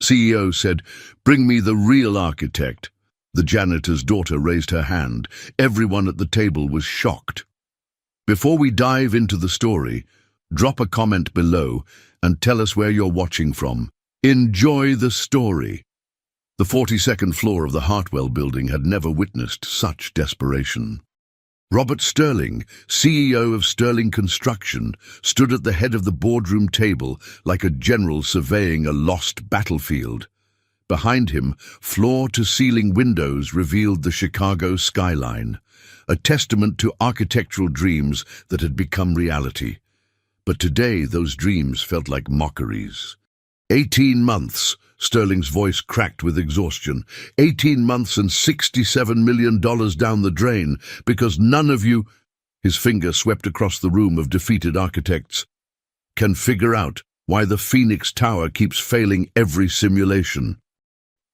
CEO said, "Bring me the real architect." The janitor's daughter raised her hand. Everyone at the table was shocked. Before we dive into the story, drop a comment below and tell us where you're watching from. Enjoy the story. The 42nd floor of the Hartwell building had never witnessed such desperation. Robert Sterling, CEO of Sterling Construction, stood at the head of the boardroom table like a general surveying a lost battlefield. Behind him, floor-to-ceiling windows revealed the Chicago skyline, a testament to architectural dreams that had become reality. But today, those dreams felt like mockeries. 18 months, Sterling's voice cracked with exhaustion. 18 months and $67 million down the drain, because none of you, his finger swept across the room of defeated architects, can figure out why the Phoenix Tower keeps failing every simulation.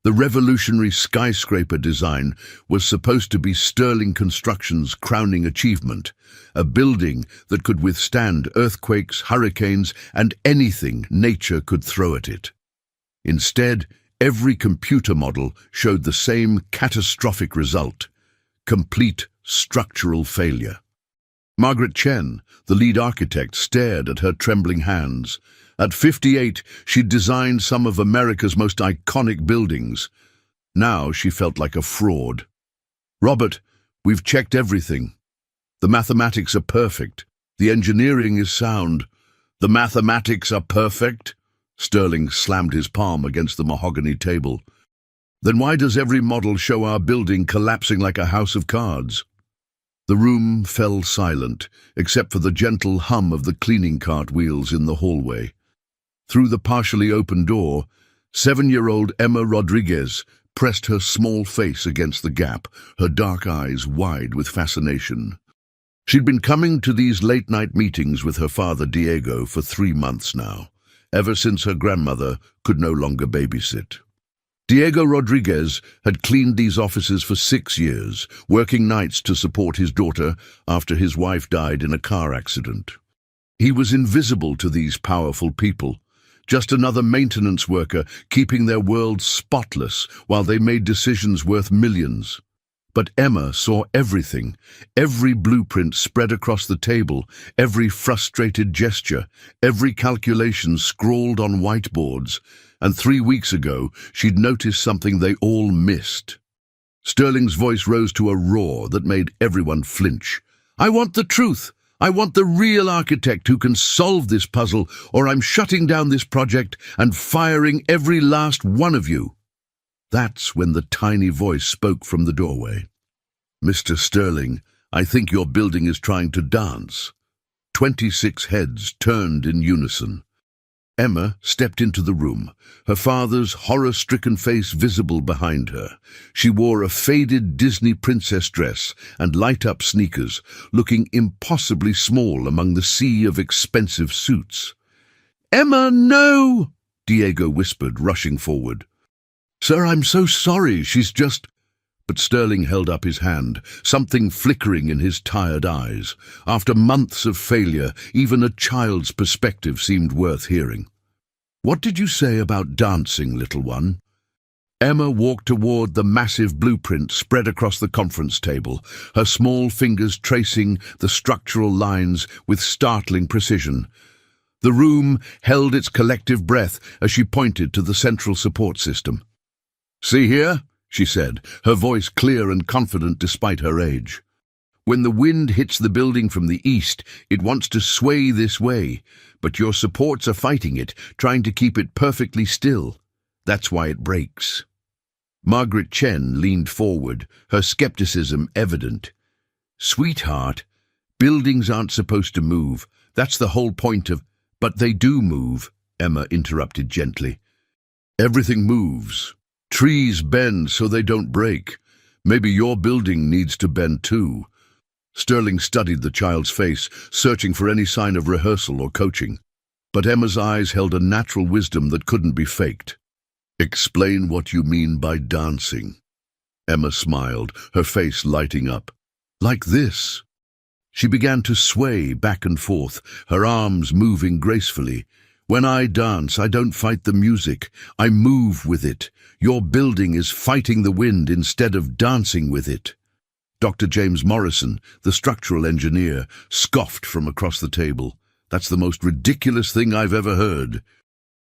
The revolutionary skyscraper design was supposed to be Sterling Construction's crowning achievement, a building that could withstand earthquakes, hurricanes, and anything nature could throw at it. Instead, every computer model showed the same catastrophic result: complete structural failure. Margaret Chen, the lead architect, stared at her trembling hands. At 58, she'd designed some of America's most iconic buildings. Now she felt like a fraud. "Robert, we've checked everything. The mathematics are perfect. The engineering is sound." "The mathematics are perfect?" Sterling slammed his palm against the mahogany table. "Then why does every model show our building collapsing like a house of cards?" The room fell silent, except for the gentle hum of the cleaning cart wheels in the hallway. Through the partially open door, 7-year-old Emma Rodriguez pressed her small face against the gap, her dark eyes wide with fascination. She'd been coming to these late-night meetings with her father Diego for 3 months now, ever since her grandmother could no longer babysit. Diego Rodriguez had cleaned these offices for 6 years, working nights to support his daughter after his wife died in a car accident. He was invisible to these powerful people, just another maintenance worker keeping their world spotless while they made decisions worth millions. But Emma saw everything, every blueprint spread across the table, every frustrated gesture, every calculation scrawled on whiteboards, and 3 weeks ago she'd noticed something they all missed. Sterling's voice rose to a roar that made everyone flinch. "I want the truth! I want the real architect who can solve this puzzle, or I'm shutting down this project and firing every last one of you." That's when the tiny voice spoke from the doorway. "Mr. Sterling, I think your building is trying to dance." 26 heads turned in unison. Emma stepped into the room, her father's horror-stricken face visible behind her. She wore a faded Disney princess dress and light-up sneakers, looking impossibly small among the sea of expensive suits. "Emma, no!" Diego whispered, rushing forward. "Sir, I'm so sorry, she's just—" But Sterling held up his hand, something flickering in his tired eyes. After months of failure, even a child's perspective seemed worth hearing. "What did you say about dancing, little one?" Emma walked toward the massive blueprint spread across the conference table, her small fingers tracing the structural lines with startling precision. The room held its collective breath as she pointed to the central support system. "See here?" she said, her voice clear and confident despite her age. "When the wind hits the building from the east, it wants to sway this way, but your supports are fighting it, trying to keep it perfectly still. That's why it breaks." Margaret Chen leaned forward, her skepticism evident. "Sweetheart, buildings aren't supposed to move. That's the whole point of—" "But they do move," Emma interrupted gently. "Everything moves. Trees bend so they don't break. Maybe your building needs to bend too." Sterling studied the child's face, searching for any sign of rehearsal or coaching. But Emma's eyes held a natural wisdom that couldn't be faked. "Explain what you mean by dancing." Emma smiled, her face lighting up. "Like this." She began to sway back and forth, her arms moving gracefully. When I dance, I don't fight the music. I move with it. Your building is fighting the wind instead of dancing with it." Dr. James Morrison, the structural engineer, scoffed from across the table. "That's the most ridiculous thing I've ever heard.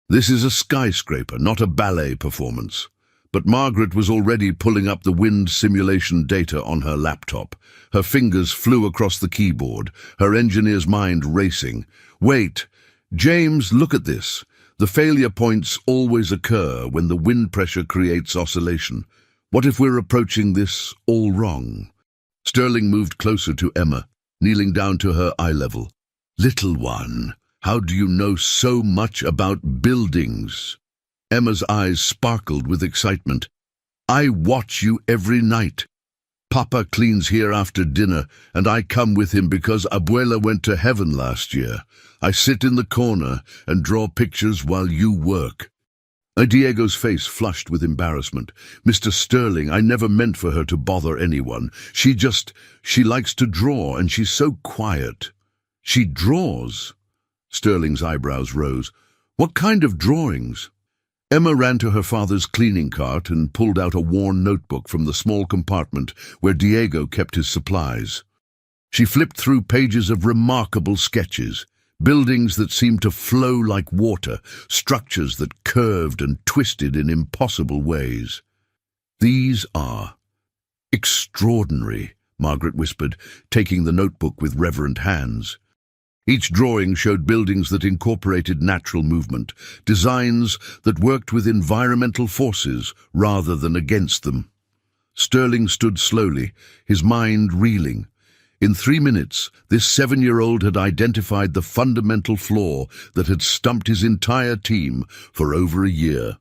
This is a skyscraper, not a ballet performance." But Margaret was already pulling up the wind simulation data on her laptop. Her fingers flew across the keyboard, her engineer's mind racing. "Wait, James, look at this. The failure points always occur when the wind pressure creates oscillation. What if we're approaching this all wrong?" Sterling moved closer to Emma, kneeling down to her eye level. "Little one, how do you know so much about buildings?" Emma's eyes sparkled with excitement. "I watch you every night. Papa cleans here after dinner, and I come with him because Abuela went to heaven last year. I sit in the corner and draw pictures while you work." Diego's face flushed with embarrassment. "Mr. Sterling, I never meant for her to bother anyone. She likes to draw, and she's so quiet." "She draws?" Sterling's eyebrows rose. "What kind of drawings?" Emma ran to her father's cleaning cart and pulled out a worn notebook from the small compartment where Diego kept his supplies. She flipped through pages of remarkable sketches, buildings that seemed to flow like water, structures that curved and twisted in impossible ways. "These are extraordinary," Margaret whispered, taking the notebook with reverent hands. Each drawing showed buildings that incorporated natural movement, designs that worked with environmental forces rather than against them. Sterling stood slowly, his mind reeling. In 3 minutes, this 7-year-old had identified the fundamental flaw that had stumped his entire team for over a year.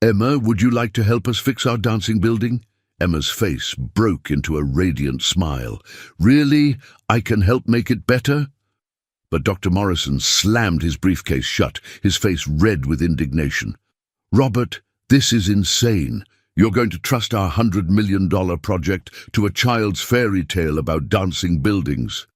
"Emma, would you like to help us fix our dancing building?" Emma's face broke into a radiant smile. "Really? I can help make it better?" But Dr. Morrison slammed his briefcase shut, his face red with indignation. "Robert, this is insane. You're going to trust our $100 million project to a child's fairy tale about dancing buildings."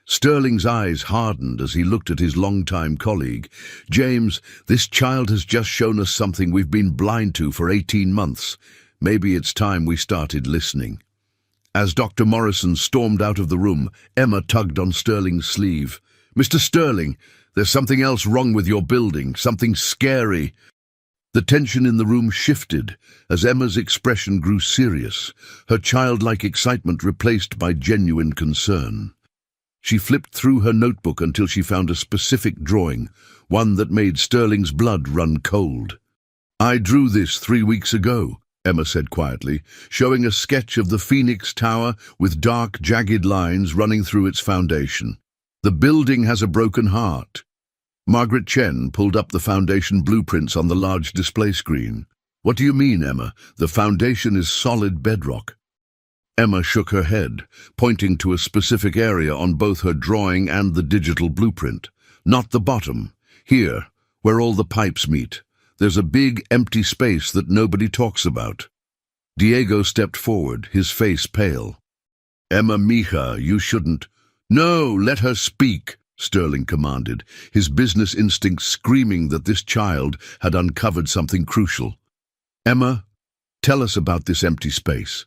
Sterling's eyes hardened as he looked at his longtime colleague. "James, this child has just shown us something we've been blind to for 18 months. Maybe it's time we started listening." As Dr. Morrison stormed out of the room, Emma tugged on Sterling's sleeve. "Mr. Sterling, there's something else wrong with your building, something scary." The tension in the room shifted as Emma's expression grew serious, her childlike excitement replaced by genuine concern. She flipped through her notebook until she found a specific drawing, one that made Sterling's blood run cold. "I drew this 3 weeks ago," Emma said quietly, showing a sketch of the Phoenix Tower with dark, jagged lines running through its foundation. "The building has a broken heart." Margaret Chen pulled up the foundation blueprints on the large display screen. "What do you mean, Emma? The foundation is solid bedrock." Emma shook her head, pointing to a specific area on both her drawing and the digital blueprint. "Not the bottom. Here, where all the pipes meet. There's a big, empty space that nobody talks about." Diego stepped forward, his face pale. "Emma, mija, you shouldn't—" "No, let her speak," Sterling commanded, his business instinct screaming that this child had uncovered something crucial. "Emma, tell us about this empty space."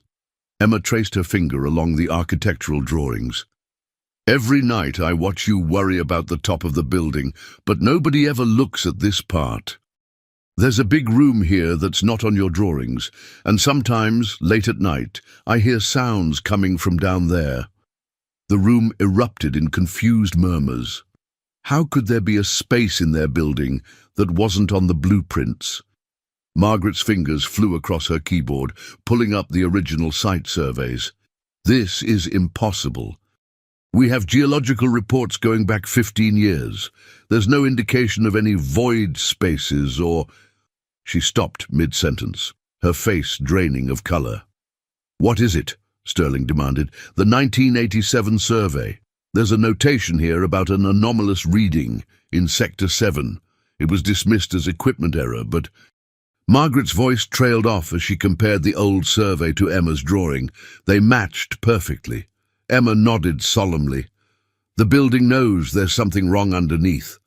Emma traced her finger along the architectural drawings. "Every night I watch you worry about the top of the building, but nobody ever looks at this part. There's a big room here that's not on your drawings, and sometimes, late at night, I hear sounds coming from down there." The room erupted in confused murmurs. How could there be a space in their building that wasn't on the blueprints? Margaret's fingers flew across her keyboard, pulling up the original site surveys. "This is impossible. We have geological reports going back 15 years. There's no indication of any void spaces or—" She stopped mid-sentence, her face draining of color. "What is it?" Sterling demanded. "The 1987 survey. There's a notation here about an anomalous reading in Sector 7. It was dismissed as equipment error, but—" Margaret's voice trailed off as she compared the old survey to Emma's drawing. They matched perfectly. Emma nodded solemnly. "The building knows there's something wrong underneath.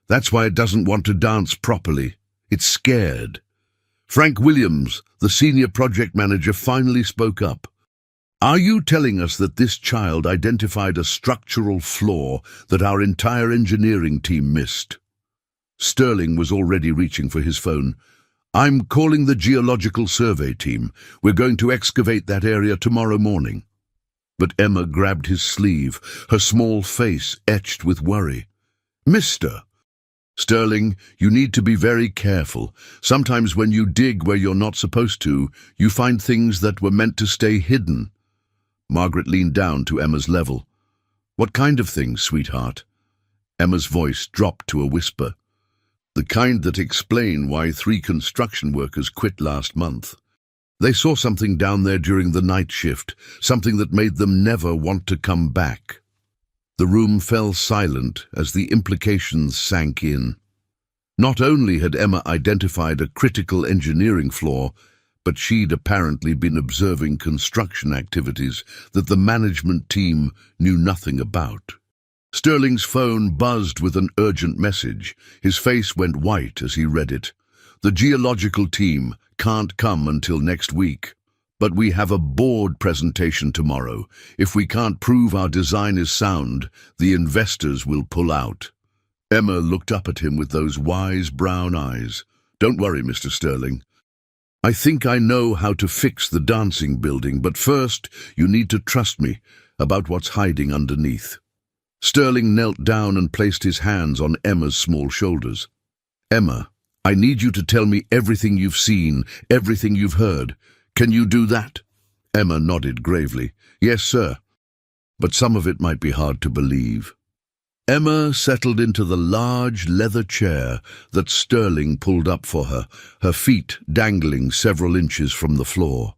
That's why it doesn't want to dance properly. It's scared. Frank Williams, the senior project manager, finally spoke up. Are you telling us that this child identified a structural flaw that our entire engineering team missed? Sterling was already reaching for his phone. I'm calling the geological survey team. We're going to excavate that area tomorrow morning. But Emma grabbed his sleeve, her small face etched with worry. Mister, Sterling, you need to be very careful. Sometimes when you dig where you're not supposed to, you find things that were meant to stay hidden. Margaret leaned down to Emma's level. What kind of things, sweetheart? Emma's voice dropped to a whisper. The kind that explain why 3 construction workers quit last month. They saw something down there during the night shift, something that made them never want to come back. The room fell silent as the implications sank in. Not only had Emma identified a critical engineering flaw, but she'd apparently been observing construction activities that the management team knew nothing about. Sterling's phone buzzed with an urgent message. His face went white as he read it. The geological team can't come until next week. But we have a board presentation tomorrow. If we can't prove our design is sound, the investors will pull out. Emma looked up at him with those wise brown eyes. Don't worry, Mr. Sterling. I think I know how to fix the dancing building, but first you need to trust me about what's hiding underneath. Sterling knelt down and placed his hands on Emma's small shoulders. Emma, I need you to tell me everything you've seen, everything you've heard. Can you do that? Emma nodded gravely. Yes, sir. But some of it might be hard to believe. Emma settled into the large leather chair that Sterling pulled up for her, her feet dangling several inches from the floor.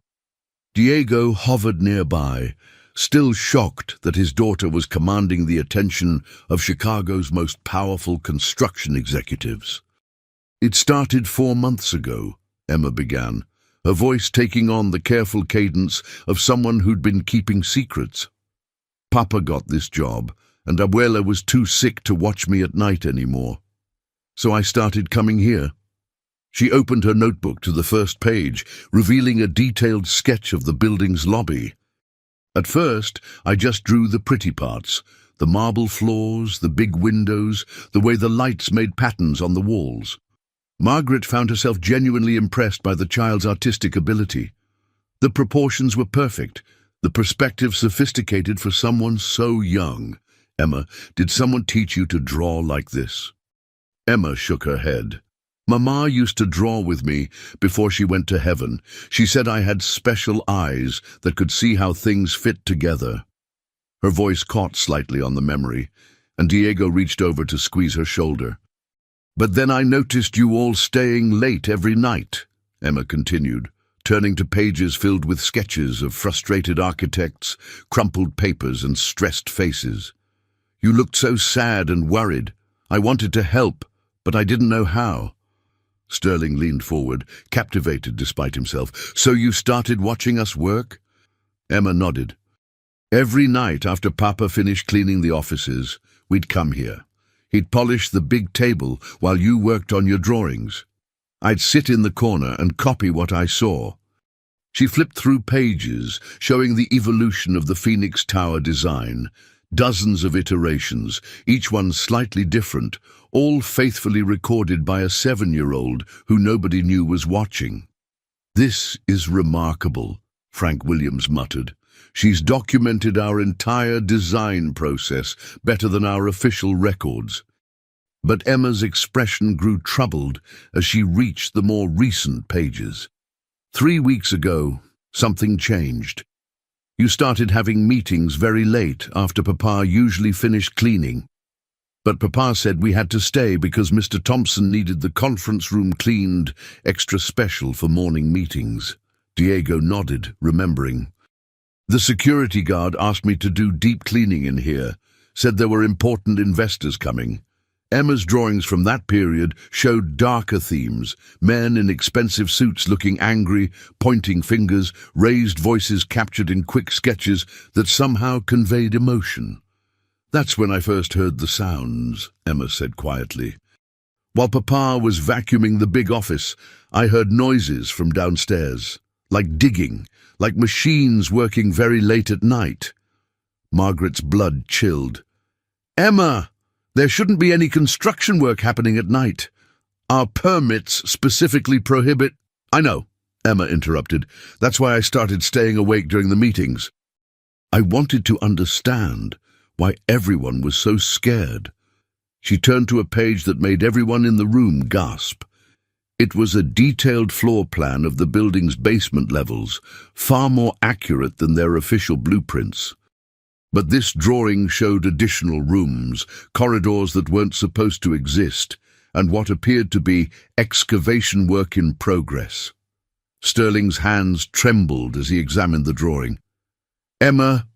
Diego hovered nearby, still shocked that his daughter was commanding the attention of Chicago's most powerful construction executives. It started 4 months ago, Emma began, her voice taking on the careful cadence of someone who'd been keeping secrets. Papa got this job, and Abuela was too sick to watch me at night anymore. So I started coming here. She opened her notebook to the first page, revealing a detailed sketch of the building's lobby. At first, I just drew the pretty parts, the marble floors, the big windows, the way the lights made patterns on the walls. Margaret found herself genuinely impressed by the child's artistic ability. The proportions were perfect, the perspective sophisticated for someone so young. Emma, did someone teach you to draw like this? Emma shook her head. Mama used to draw with me before she went to heaven. She said I had special eyes that could see how things fit together. Her voice caught slightly on the memory, and Diego reached over to squeeze her shoulder. But then I noticed you all staying late every night, Emma continued, turning to pages filled with sketches of frustrated architects, crumpled papers and stressed faces. You looked so sad and worried. I wanted to help, but I didn't know how. Sterling leaned forward, captivated despite himself. So you started watching us work? Emma nodded. Every night after Papa finished cleaning the offices, we'd come here. He'd polish the big table while you worked on your drawings. I'd sit in the corner and copy what I saw. She flipped through pages, showing the evolution of the Phoenix Tower design. Dozens of iterations, each one slightly different, all faithfully recorded by a 7-year-old who nobody knew was watching. This is remarkable, Frank Williams muttered. She's documented our entire design process better than our official records. But Emma's expression grew troubled as she reached the more recent pages. 3 weeks ago, something changed. You started having meetings very late after Papa usually finished cleaning. But Papa said we had to stay because Mr. Thompson needed the conference room cleaned extra special for morning meetings. Diego nodded, remembering. The security guard asked me to do deep cleaning in here, said there were important investors coming. Emma's drawings from that period showed darker themes, men in expensive suits looking angry, pointing fingers, raised voices captured in quick sketches that somehow conveyed emotion. That's when I first heard the sounds, Emma said quietly. While Papa was vacuuming the big office, I heard noises from downstairs, like digging, like machines working very late at night. Margaret's blood chilled. "Emma, there shouldn't be any construction work happening at night. Our permits specifically prohibit—" "I know," Emma interrupted. "That's why I started staying awake during the meetings. I wanted to understand why everyone was so scared." She turned to a page that made everyone in the room gasp. It was a detailed floor plan of the building's basement levels, far more accurate than their official blueprints. But this drawing showed additional rooms, corridors that weren't supposed to exist, and what appeared to be excavation work in progress. Sterling's hands trembled as he examined the drawing. "Emma,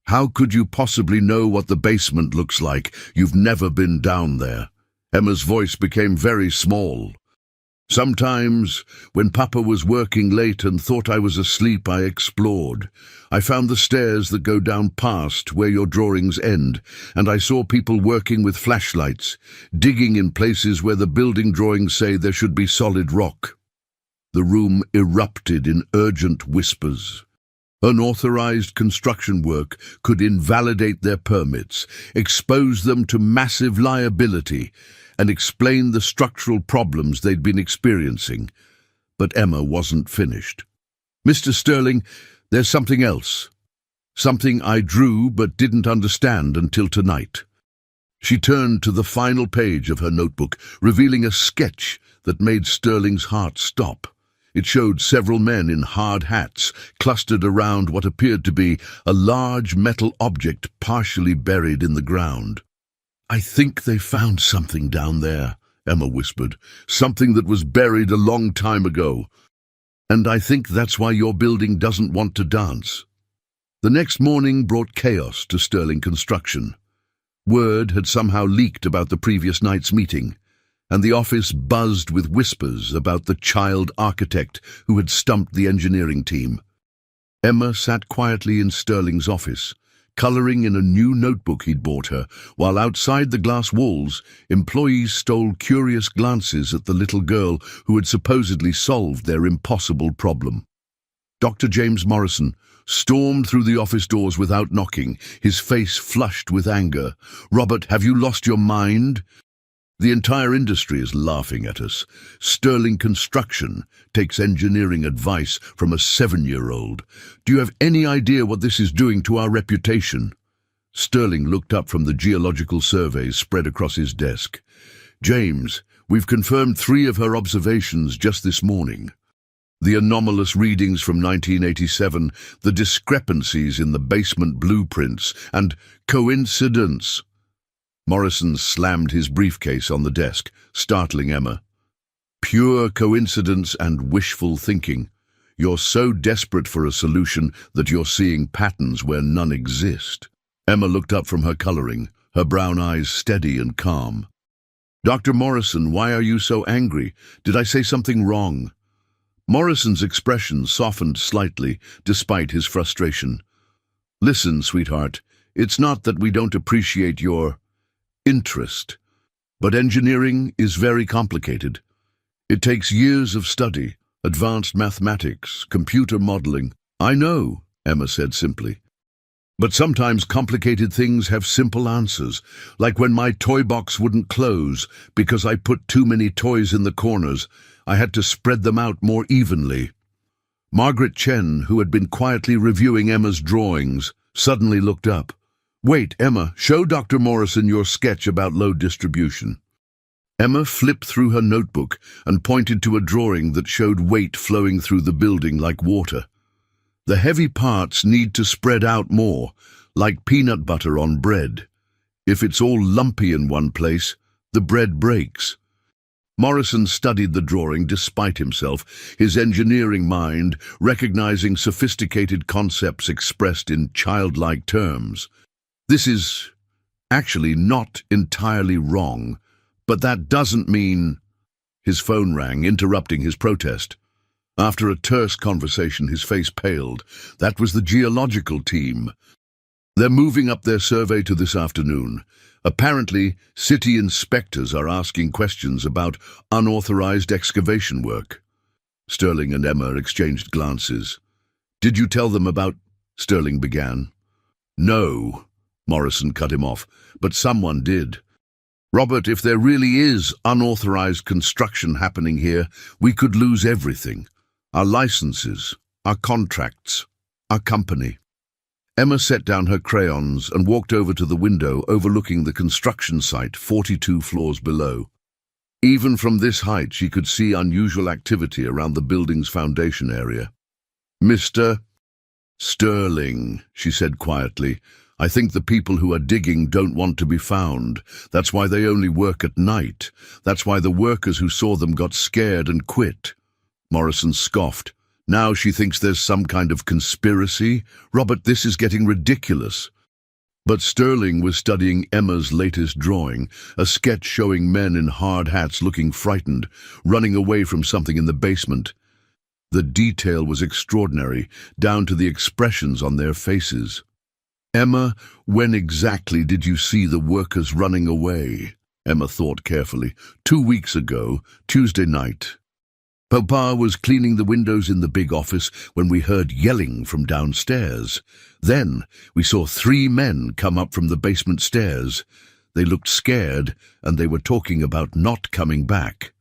how could you possibly know what the basement looks like? You've never been down there." Emma's voice became very small. "Sometimes, when Papa was working late and thought I was asleep, I explored. I found the stairs that go down past where your drawings end, and I saw people working with flashlights, digging in places where the building drawings say there should be solid rock." The room erupted in urgent whispers. Unauthorized construction work could invalidate their permits, expose them to massive liability, and explain the structural problems they'd been experiencing. But Emma wasn't finished. "Mr. Sterling, there's something else. Something I drew but didn't understand until tonight." She turned to the final page of her notebook, revealing a sketch that made Sterling's heart stop. It showed several men in hard hats clustered around what appeared to be a large metal object partially buried in the ground. "I think they found something down there," Emma whispered. "Something that was buried a long time ago. And I think that's why your building doesn't want to dance." The next morning brought chaos to Sterling Construction. Word had somehow leaked about the previous night's meeting, and the office buzzed with whispers about the child architect who had stumped the engineering team. Emma sat quietly in Sterling's office, coloring in a new notebook he'd bought her, while outside the glass walls, employees stole curious glances at the little girl who had supposedly solved their impossible problem. Dr. James Morrison stormed through the office doors without knocking, his face flushed with anger. "Robert, have you lost your mind? The entire industry is laughing at us. Sterling Construction takes engineering advice from a 7-year-old. Do you have any idea what this is doing to our reputation?" Sterling looked up from the geological surveys spread across his desk. "James, we've confirmed 3 of her observations just this morning. The anomalous readings from 1987, the discrepancies in the basement blueprints, and coincidence." Morrison slammed his briefcase on the desk, startling Emma. "Pure coincidence and wishful thinking. You're so desperate for a solution that you're seeing patterns where none exist." Emma looked up from her coloring, her brown eyes steady and calm. "Dr. Morrison, why are you so angry? Did I say something wrong?" Morrison's expression softened slightly, despite his frustration. "Listen, sweetheart, it's not that we don't appreciate your interest, but engineering is very complicated. It takes years of study, advanced mathematics, computer modeling." "I know," Emma said simply. "But sometimes complicated things have simple answers, like when my toy box wouldn't close because I put too many toys in the corners. I had to spread them out more evenly." Margaret Chen, who had been quietly reviewing Emma's drawings, suddenly looked up. "Wait, Emma, show Dr. Morrison your sketch about load distribution." Emma flipped through her notebook and pointed to a drawing that showed weight flowing through the building like water. "The heavy parts need to spread out more, like peanut butter on bread. If it's all lumpy in one place, the bread breaks." Morrison studied the drawing despite himself, his engineering mind recognizing sophisticated concepts expressed in childlike terms. "This is actually not entirely wrong, but that doesn't mean—" His phone rang, interrupting his protest. After a terse conversation, his face paled. That was the geological team. "They're moving up their survey to this afternoon. Apparently, city inspectors are asking questions about unauthorized excavation work. Sterling and Emma exchanged glances. Did you tell them about... Sterling began. No, Morrison cut him off, but someone did. Robert, if there really is unauthorized construction happening here, we could lose everything. Our licenses, our contracts, our company. Emma set down her crayons and walked over to the window overlooking the construction site 42 floors below. Even from this height, she could see unusual activity around the building's foundation area. Mr. Sterling, she said quietly, I think the people who are digging don't want to be found. That's why they only work at night. That's why the workers who saw them got scared and quit. Morrison scoffed. Now she thinks there's some kind of conspiracy? Robert, this is getting ridiculous. But Sterling was studying Emma's latest drawing, a sketch showing men in hard hats looking frightened, running away from something in the basement. The detail was extraordinary, down to the expressions on their faces. Emma, when exactly did you see the workers running away? Emma thought carefully. 2 weeks ago, Tuesday night. Papa was cleaning the windows in the big office when we heard yelling from downstairs. Then we saw 3 men come up from the basement stairs. They looked scared and they were talking about not coming back.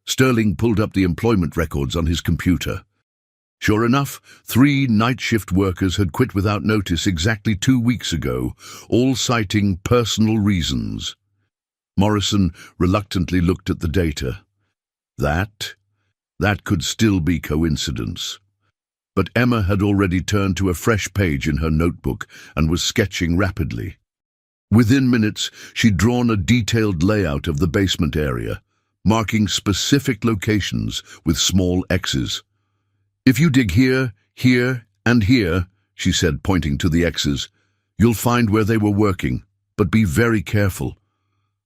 Sterling pulled up the employment records on his computer. Sure enough, 3 night shift workers had quit without notice exactly 2 weeks ago, all citing personal reasons. Morrison reluctantly looked at the data. That could still be coincidence. But Emma had already turned to a fresh page in her notebook and was sketching rapidly. Within minutes, she'd drawn a detailed layout of the basement area, marking specific locations with small X's. If you dig here, here, and here, she said, pointing to the X's, you'll find where they were working, but be very careful.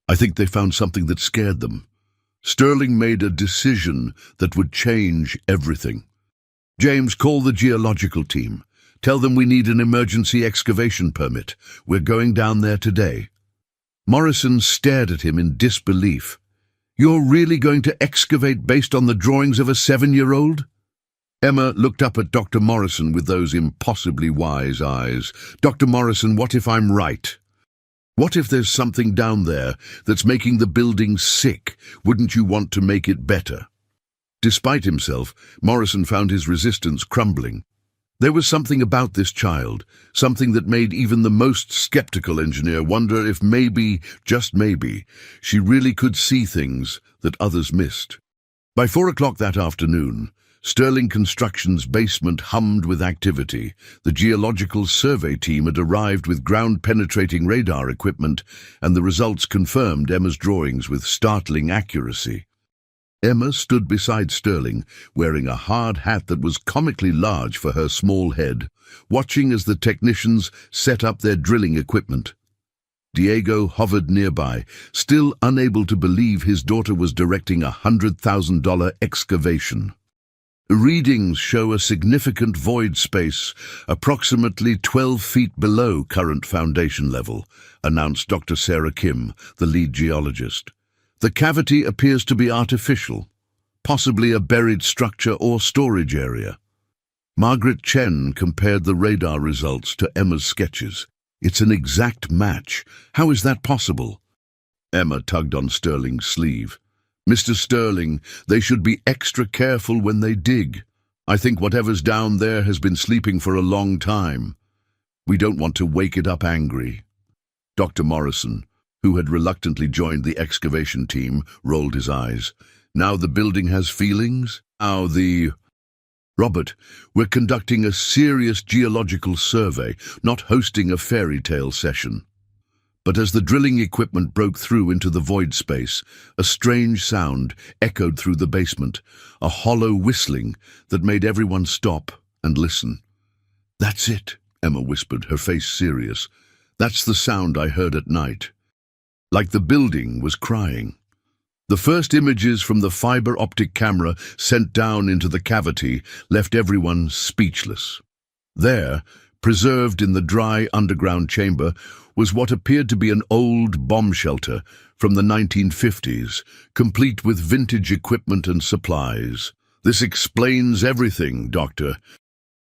I think they found something that scared them. Sterling made a decision that would change everything. James, call the geological team. Tell them we need an emergency excavation permit. We're going down there today. Morrison stared at him in disbelief. You're really going to excavate based on the drawings of a 7-year-old? Emma looked up at Dr. Morrison with those impossibly wise eyes. Dr. Morrison, what if I'm right? What if there's something down there that's making the building sick? Wouldn't you want to make it better? Despite himself, Morrison found his resistance crumbling. There was something about this child, something that made even the most skeptical engineer wonder if maybe, just maybe, she really could see things that others missed. By 4 o'clock that afternoon, Sterling Construction's basement hummed with activity. The geological survey team had arrived with ground-penetrating radar equipment, and the results confirmed Emma's drawings with startling accuracy. Emma stood beside Sterling, wearing a hard hat that was comically large for her small head, watching as the technicians set up their drilling equipment. Diego hovered nearby, still unable to believe his daughter was directing a $100,000 excavation. Readings show a significant void space, approximately 12 feet below current foundation level, announced Dr. Sarah Kim, the lead geologist. The cavity appears to be artificial, possibly a buried structure or storage area. Margaret Chen compared the radar results to Emma's sketches. It's an exact match. How is that possible? Emma tugged on Sterling's sleeve. Mr. Sterling, they should be extra careful when they dig. I think whatever's down there has been sleeping for a long time. We don't want to wake it up angry. Dr. Morrison, who had reluctantly joined the excavation team, rolled his eyes. Now the building has feelings? Robert, we're conducting a serious geological survey, not hosting a fairy tale session. But as the drilling equipment broke through into the void space, a strange sound echoed through the basement, a hollow whistling that made everyone stop and listen. That's it, Emma whispered, her face serious. That's the sound I heard at night. Like the building was crying. The first images from the fiber optic camera sent down into the cavity left everyone speechless. There, Preserved in the dry underground chamber was what appeared to be an old bomb shelter from the 1950s, complete with vintage equipment and supplies. "This explains everything, Doctor."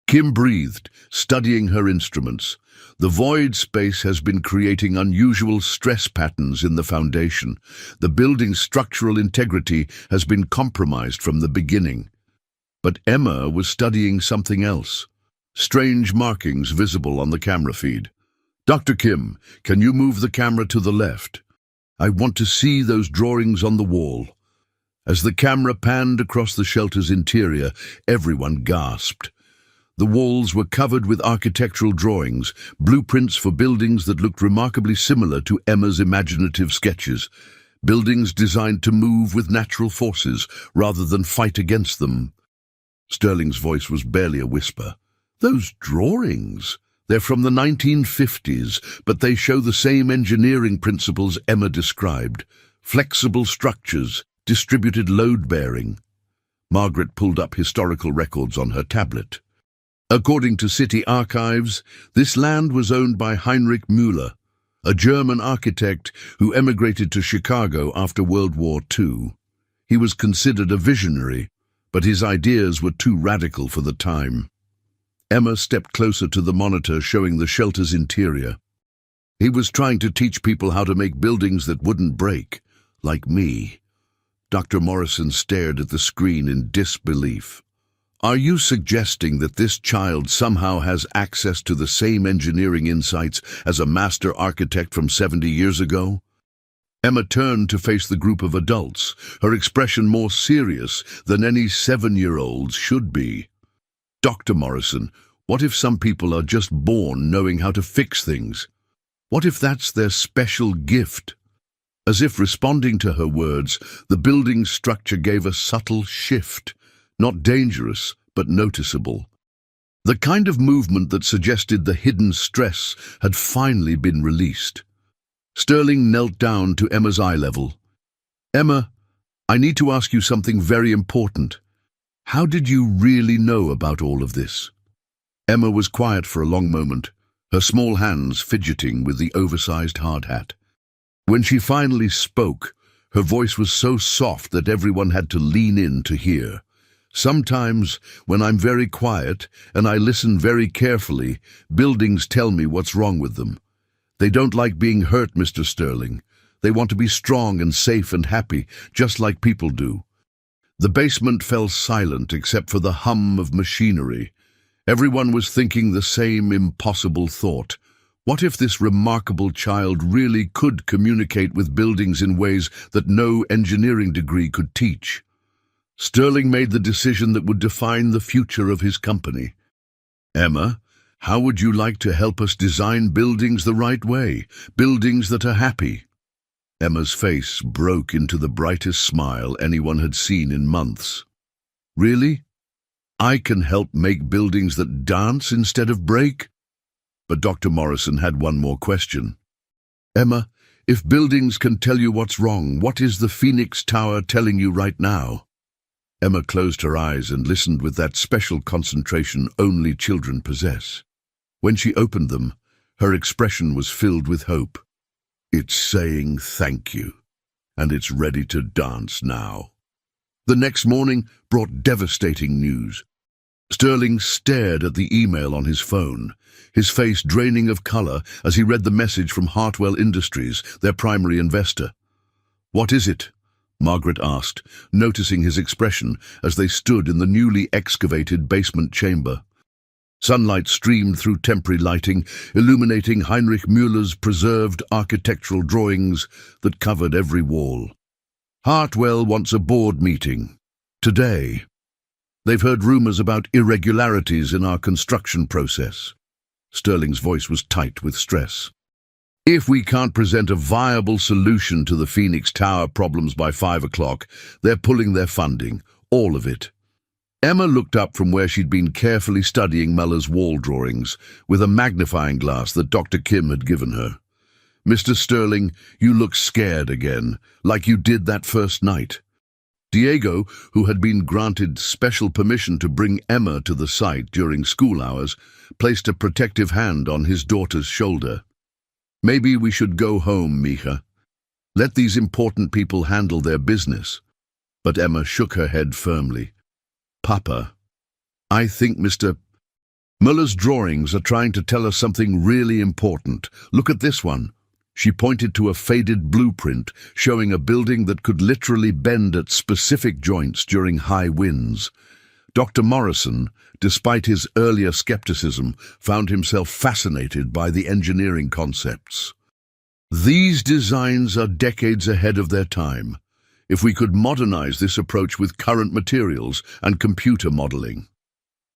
Kim breathed, studying her instruments. The void space has been creating unusual stress patterns in the foundation. The building's structural integrity has been compromised from the beginning. But Emma was studying something else. Strange markings visible on the camera feed. "Dr. Kim, can you move the camera to the left? I want to see those drawings on the wall." As the camera panned across the shelter's interior, everyone gasped. The walls were covered with architectural drawings, blueprints for buildings that looked remarkably similar to Emma's imaginative sketches, buildings designed to move with natural forces rather than fight against them. Sterling's voice was barely a whisper. "Those drawings? They're from the 1950s, but they show the same engineering principles Emma described. Flexible structures, distributed load-bearing." Margaret pulled up historical records on her tablet. According to city archives, this land was owned by Heinrich Müller, a German architect who emigrated to Chicago after World War II. He was considered a visionary, but his ideas were too radical for the time. Emma stepped closer to the monitor showing the shelter's interior. "He was trying to teach people how to make buildings that wouldn't break, like me." Dr. Morrison stared at the screen in disbelief. "Are you suggesting that this child somehow has access to the same engineering insights as a master architect from 70 years ago?" Emma turned to face the group of adults, her expression more serious than any 7-year-old's should be. "Dr. Morrison, what if some people are just born knowing how to fix things? What if that's their special gift?" As if responding to her words, the building's structure gave a subtle shift. Not dangerous, but noticeable. The kind of movement that suggested the hidden stress had finally been released. Sterling knelt down to Emma's eye level. "Emma, I need to ask you something very important. How did you really know about all of this?" Emma was quiet for a long moment, her small hands fidgeting with the oversized hard hat. When she finally spoke, her voice was so soft that everyone had to lean in to hear. "Sometimes, when I'm very quiet and I listen very carefully, buildings tell me what's wrong with them. They don't like being hurt, Mr. Sterling. They want to be strong and safe and happy, just like people do." The basement fell silent except for the hum of machinery. Everyone was thinking the same impossible thought. What if this remarkable child really could communicate with buildings in ways that no engineering degree could teach? Sterling made the decision that would define the future of his company. "Emma, how would you like to help us design buildings the right way, buildings that are happy?" Emma's face broke into the brightest smile anyone had seen in months. "Really? I can help make buildings that dance instead of break?" But Dr. Morrison had one more question. "Emma, if buildings can tell you what's wrong, what is the Phoenix Tower telling you right now?" Emma closed her eyes and listened with that special concentration only children possess. When she opened them, her expression was filled with hope. "It's saying thank you, and it's ready to dance now." The next morning brought devastating news. Sterling stared at the email on his phone, his face draining of color as he read the message from Hartwell Industries, their primary investor. "What is it?" Margaret asked, noticing his expression as they stood in the newly excavated basement chamber. Sunlight streamed through temporary lighting, illuminating Heinrich Müller's preserved architectural drawings that covered every wall. "Hartwell wants a board meeting. Today. They've heard rumors about irregularities in our construction process." Sterling's voice was tight with stress. "If we can't present a viable solution to the Phoenix Tower problems by 5 o'clock, they're pulling their funding, all of it." Emma looked up from where she'd been carefully studying Muller's wall drawings with a magnifying glass that Dr. Kim had given her. "Mr. Sterling, you look scared again, like you did that first night." Diego, who had been granted special permission to bring Emma to the site during school hours, placed a protective hand on his daughter's shoulder. "Maybe we should go home, Mija. Let these important people handle their business." But Emma shook her head firmly. "Papa, I think Mr. Muller's drawings are trying to tell us something really important. Look at this one." She pointed to a faded blueprint showing a building that could literally bend at specific joints during high winds. Dr. Morrison, despite his earlier skepticism, found himself fascinated by the engineering concepts. "These designs are decades ahead of their time. If we could modernize this approach with current materials and computer modeling."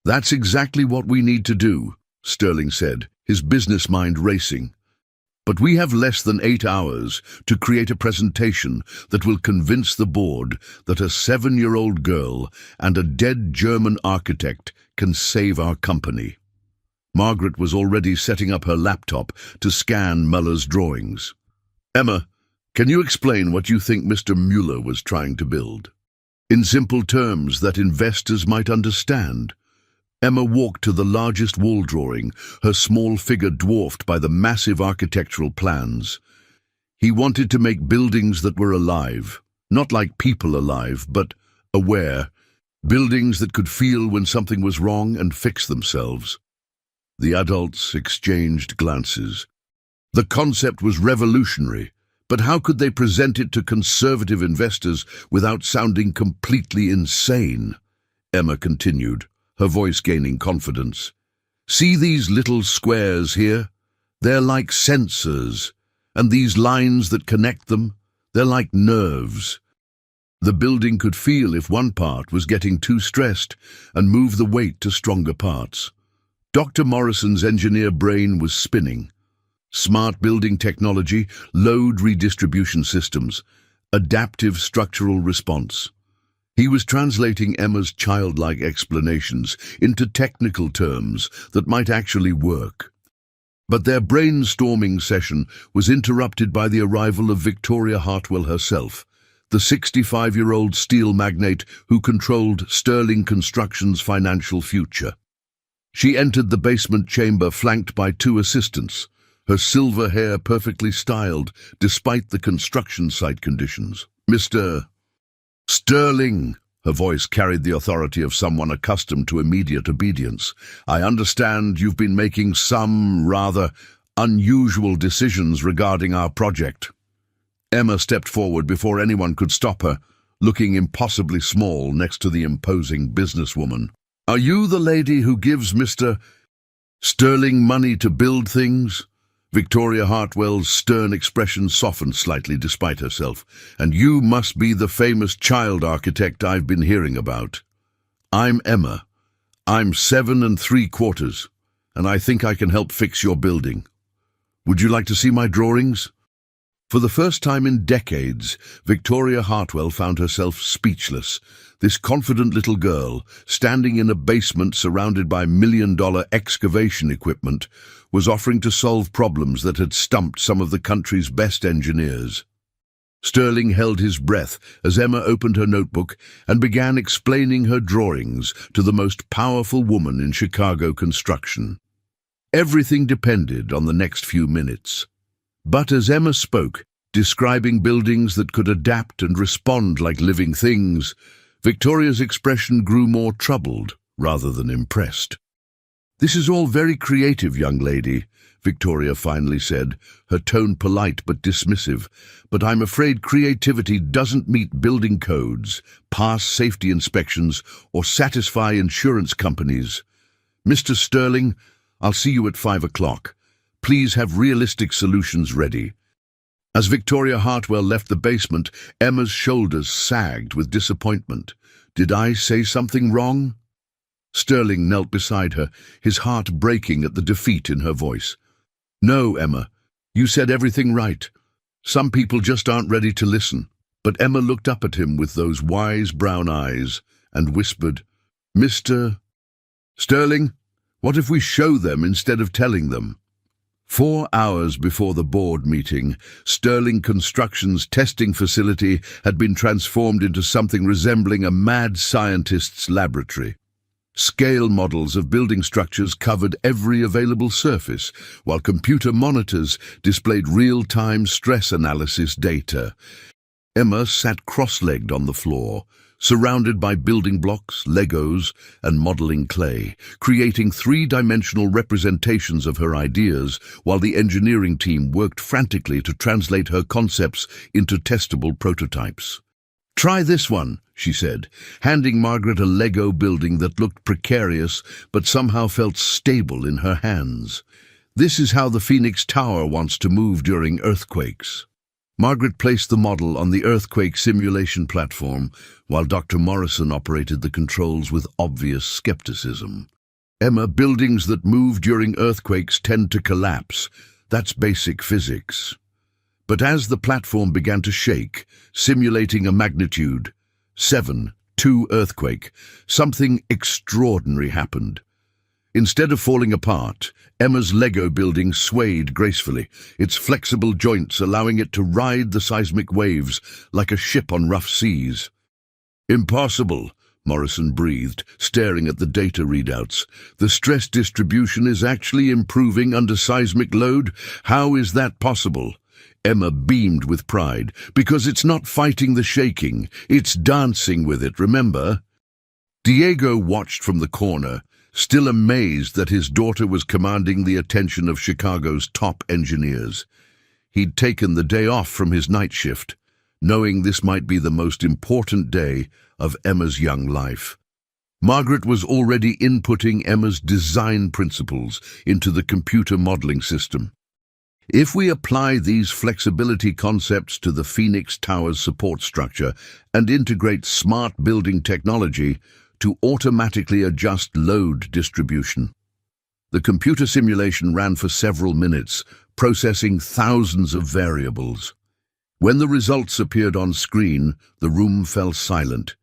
"That's exactly what we need to do," Sterling said, his business mind racing. "But we have less than 8 hours to create a presentation that will convince the board that a 7-year-old girl and a dead German architect can save our company." Margaret was already setting up her laptop to scan Muller's drawings. "Emma, can you explain what you think Mr. Mueller was trying to build? In simple terms that investors might understand." Emma walked to the largest wall drawing, her small figure dwarfed by the massive architectural plans. "He wanted to make buildings that were alive, not like people alive, but aware, buildings that could feel when something was wrong and fix themselves." The adults exchanged glances. The concept was revolutionary, but how could they present it to conservative investors without sounding completely insane? Emma continued, her voice gaining confidence. "See these little squares here? They're like sensors, and these lines that connect them, they're like nerves. The building could feel if one part was getting too stressed and move the weight to stronger parts." Dr. Morrison's engineer brain was spinning. Smart building technology, load redistribution systems, adaptive structural response. He was translating Emma's childlike explanations into technical terms that might actually work. But their brainstorming session was interrupted by the arrival of Victoria Hartwell herself, the 65-year-old steel magnate who controlled Sterling Construction's financial future. She entered the basement chamber flanked by 2 assistants, her silver hair perfectly styled despite the construction site conditions. "Mr. Sterling," her voice carried the authority of someone accustomed to immediate obedience, "I understand you've been making some rather unusual decisions regarding our project." Emma stepped forward before anyone could stop her, looking impossibly small next to the imposing businesswoman. "Are you the lady who gives Mr. Sterling money to build things?" Victoria Hartwell's stern expression softened slightly despite herself. "And you must be the famous child architect I've been hearing about." "I'm Emma. I'm 7 3/4, and I think I can help fix your building. Would you like to see my drawings?" For the first time in decades, Victoria Hartwell found herself speechless. This confident little girl, standing in a basement surrounded by $1 million excavation equipment, was offering to solve problems that had stumped some of the country's best engineers. Sterling held his breath as Emma opened her notebook and began explaining her drawings to the most powerful woman in Chicago construction. Everything depended on the next few minutes. But as Emma spoke, describing buildings that could adapt and respond like living things, Victoria's expression grew more troubled rather than impressed. "This is all very creative, young lady," Victoria finally said, her tone polite but dismissive, "but I'm afraid creativity doesn't meet building codes, pass safety inspections, or satisfy insurance companies. Mr. Sterling, I'll see you at 5 o'clock. Please have realistic solutions ready." As Victoria Hartwell left the basement, Emma's shoulders sagged with disappointment. "Did I say something wrong?" Sterling knelt beside her, his heart breaking at the defeat in her voice. "No, Emma, you said everything right. Some people just aren't ready to listen." But Emma looked up at him with those wise brown eyes and whispered, "Mr. Sterling, what if we show them instead of telling them?" 4 hours before the board meeting, Sterling Construction's testing facility had been transformed into something resembling a mad scientist's laboratory. Scale models of building structures covered every available surface, while computer monitors displayed real-time stress analysis data. Emma sat cross-legged on the floor, surrounded by building blocks, Legos, and modeling clay, creating three-dimensional representations of her ideas while the engineering team worked frantically to translate her concepts into testable prototypes. "Try this one," she said, handing Margaret a Lego building that looked precarious but somehow felt stable in her hands. "This is how the Phoenix Tower wants to move during earthquakes." Margaret placed the model on the earthquake simulation platform, while Dr. Morrison operated the controls with obvious skepticism. "Emma, buildings that move during earthquakes tend to collapse. That's basic physics." But as the platform began to shake, simulating a magnitude 7.2 earthquake, something extraordinary happened. Instead of falling apart, Emma's Lego building swayed gracefully, its flexible joints allowing it to ride the seismic waves like a ship on rough seas. "Impossible," Morrison breathed, staring at the data readouts. "The stress distribution is actually improving under seismic load. How is that possible?" Emma beamed with pride. "Because it's not fighting the shaking, it's dancing with it, remember?" Diego watched from the corner, still amazed that his daughter was commanding the attention of Chicago's top engineers. He'd taken the day off from his night shift, knowing this might be the most important day of Emma's young life. Margaret was already inputting Emma's design principles into the computer modeling system. "If we apply these flexibility concepts to the Phoenix Tower's support structure and integrate smart building technology to automatically adjust load distribution." The computer simulation ran for several minutes, processing thousands of variables. When the results appeared on screen, the room fell silent.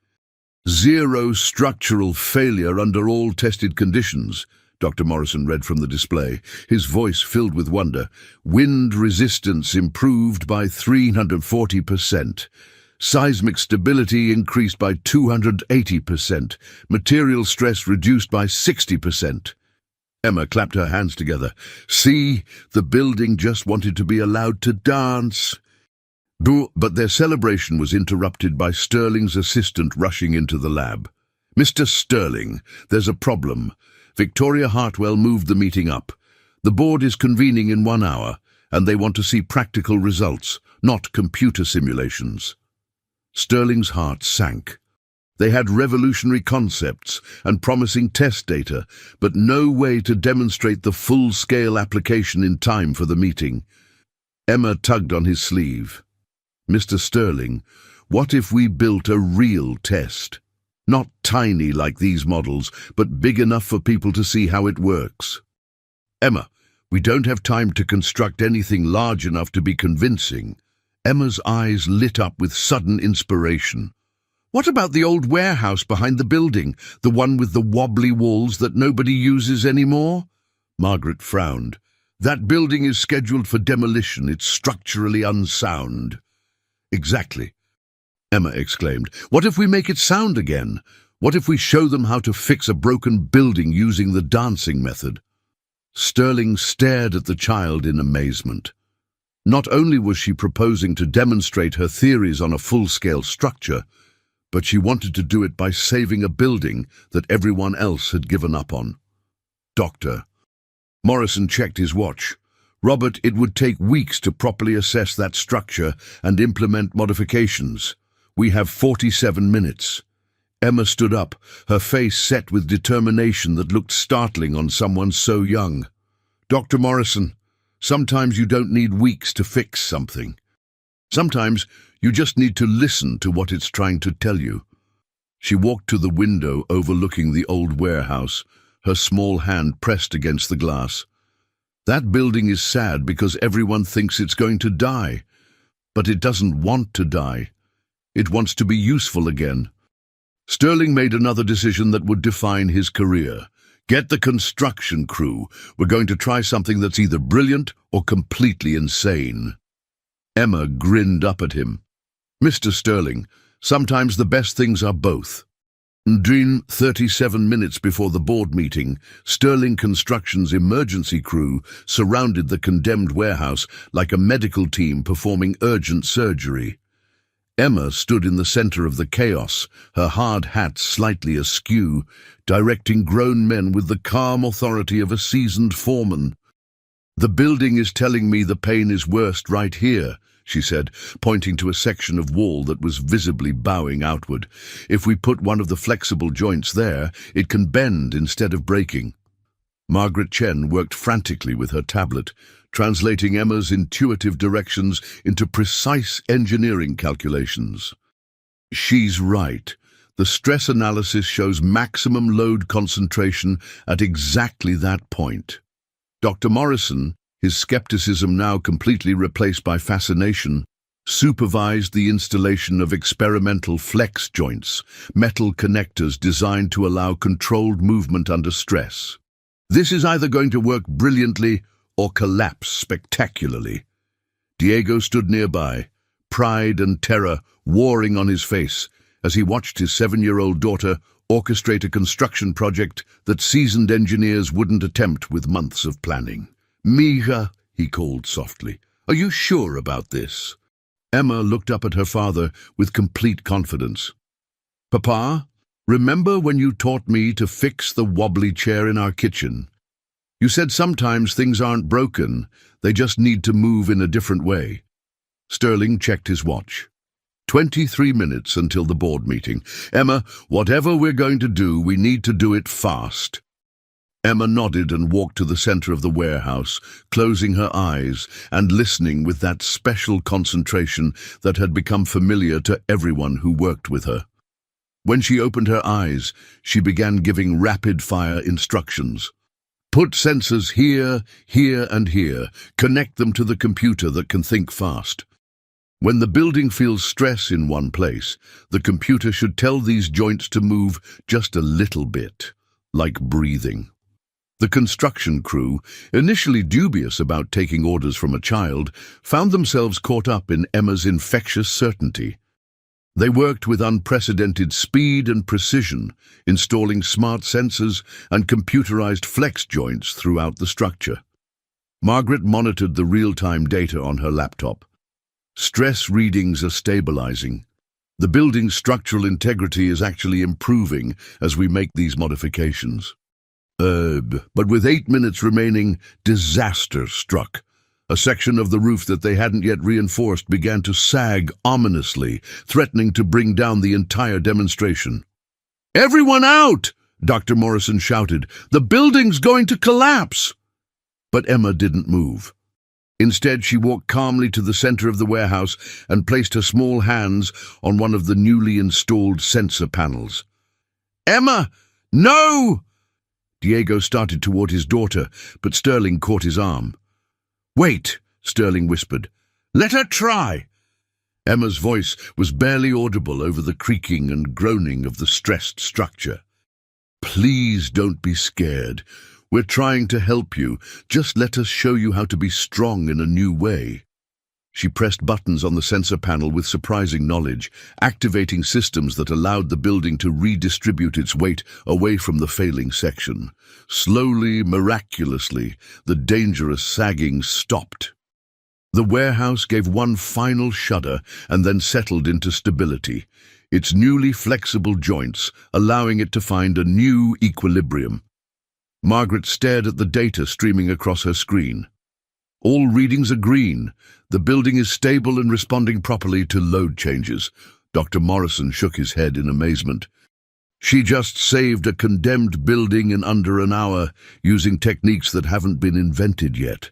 "Zero structural failure under all tested conditions," Dr. Morrison read from the display, his voice filled with wonder. "Wind resistance improved by 340%. Seismic stability increased by 280%. Material stress reduced by 60%. Emma clapped her hands together. "See, the building just wanted to be allowed to dance." But their celebration was interrupted by Sterling's assistant rushing into the lab. "Mr. Sterling, there's a problem." Victoria Hartwell moved the meeting up. "The board is convening in 1 hour, and they want to see practical results, not computer simulations." Sterling's heart sank. They had revolutionary concepts and promising test data, but no way to demonstrate the full-scale application in time for the meeting. Emma tugged on his sleeve. "Mr. Sterling, what if we built a real test? Not tiny like these models, but big enough for people to see how it works." "Emma, we don't have time to construct anything large enough to be convincing." Emma's eyes lit up with sudden inspiration. "What about the old warehouse behind the building, the one with the wobbly walls that nobody uses anymore?" Margaret frowned. "That building is scheduled for demolition. It's structurally unsound." "Exactly," Emma exclaimed. "What if we make it sound again? What if we show them how to fix a broken building using the dancing method?" Sterling stared at the child in amazement. Not only was she proposing to demonstrate her theories on a full-scale structure, but she wanted to do it by saving a building that everyone else had given up on. "Doctor." Morrison checked his watch. "Robert, it would take weeks to properly assess that structure and implement modifications. We have 47 minutes. Emma stood up, her face set with determination that looked startling on someone so young. "Dr. Morrison, sometimes you don't need weeks to fix something. Sometimes you just need to listen to what it's trying to tell you." She walked to the window overlooking the old warehouse, her small hand pressed against the glass. "That building is sad because everyone thinks it's going to die. But it doesn't want to die. It wants to be useful again." Sterling made another decision that would define his career, Get the construction crew. We're going to try something that's either brilliant or completely insane. Emma grinned up at him. Mr. Sterling, sometimes the best things are both. 37 minutes before the board meeting, Sterling Construction's emergency crew surrounded the condemned warehouse like a medical team performing urgent surgery. Emma stood in the center of the chaos, her hard hat slightly askew, directing grown men with the calm authority of a seasoned foreman. "The building is telling me the pain is worst right here," she said, pointing to a section of wall that was visibly bowing outward. "If we put one of the flexible joints there, it can bend instead of breaking." Margaret Chen worked frantically with her tablet, translating Emma's intuitive directions into precise engineering calculations. She's right. The stress analysis shows maximum load concentration at exactly that point. Dr. Morrison, his skepticism now completely replaced by fascination, supervised the installation of experimental flex joints, metal connectors designed to allow controlled movement under stress. "This is either going to work brilliantly or collapse spectacularly." Diego stood nearby, pride and terror warring on his face as he watched his 7-year-old daughter orchestrate a construction project that seasoned engineers wouldn't attempt with months of planning. "Mija," he called softly, "are you sure about this?" Emma looked up at her father with complete confidence. "Papa, remember when you taught me to fix the wobbly chair in our kitchen? You said sometimes things aren't broken, they just need to move in a different way." Sterling checked his watch. 23 minutes until the board meeting. "Emma, whatever we're going to do, we need to do it fast." Emma nodded and walked to the center of the warehouse, closing her eyes and listening with that special concentration that had become familiar to everyone who worked with her. When she opened her eyes, she began giving rapid-fire instructions. "Put sensors here, here, and here. Connect them to the computer that can think fast. When the building feels stress in one place, the computer should tell these joints to move just a little bit, like breathing." The construction crew, initially dubious about taking orders from a child, found themselves caught up in Emma's infectious certainty. They worked with unprecedented speed and precision, installing smart sensors and computerized flex joints throughout the structure. Margaret monitored the real-time data on her laptop. Stress readings are stabilizing. The building's structural integrity is actually improving as we make these modifications. But with 8 minutes remaining, disaster struck. A section of the roof that they hadn't yet reinforced began to sag ominously, threatening to bring down the entire demonstration. "Everyone out!" Dr. Morrison shouted. "The building's going to collapse!" But Emma didn't move. Instead, she walked calmly to the center of the warehouse and placed her small hands on one of the newly installed sensor panels. "Emma, no!" Diego started toward his daughter, but Sterling caught his arm. "Wait," Sterling whispered. "Let her try." Emma's voice was barely audible over the creaking and groaning of the stressed structure. "Please don't be scared. We're trying to help you. Just let us show you how to be strong in a new way." She pressed buttons on the sensor panel with surprising knowledge, activating systems that allowed the building to redistribute its weight away from the failing section. Slowly, miraculously, the dangerous sagging stopped. The warehouse gave one final shudder and then settled into stability, its newly flexible joints allowing it to find a new equilibrium. Margaret stared at the data streaming across her screen. All readings are green. The building is stable and responding properly to load changes. Dr. Morrison shook his head in amazement. She just saved a condemned building in under an hour, using techniques that haven't been invented yet.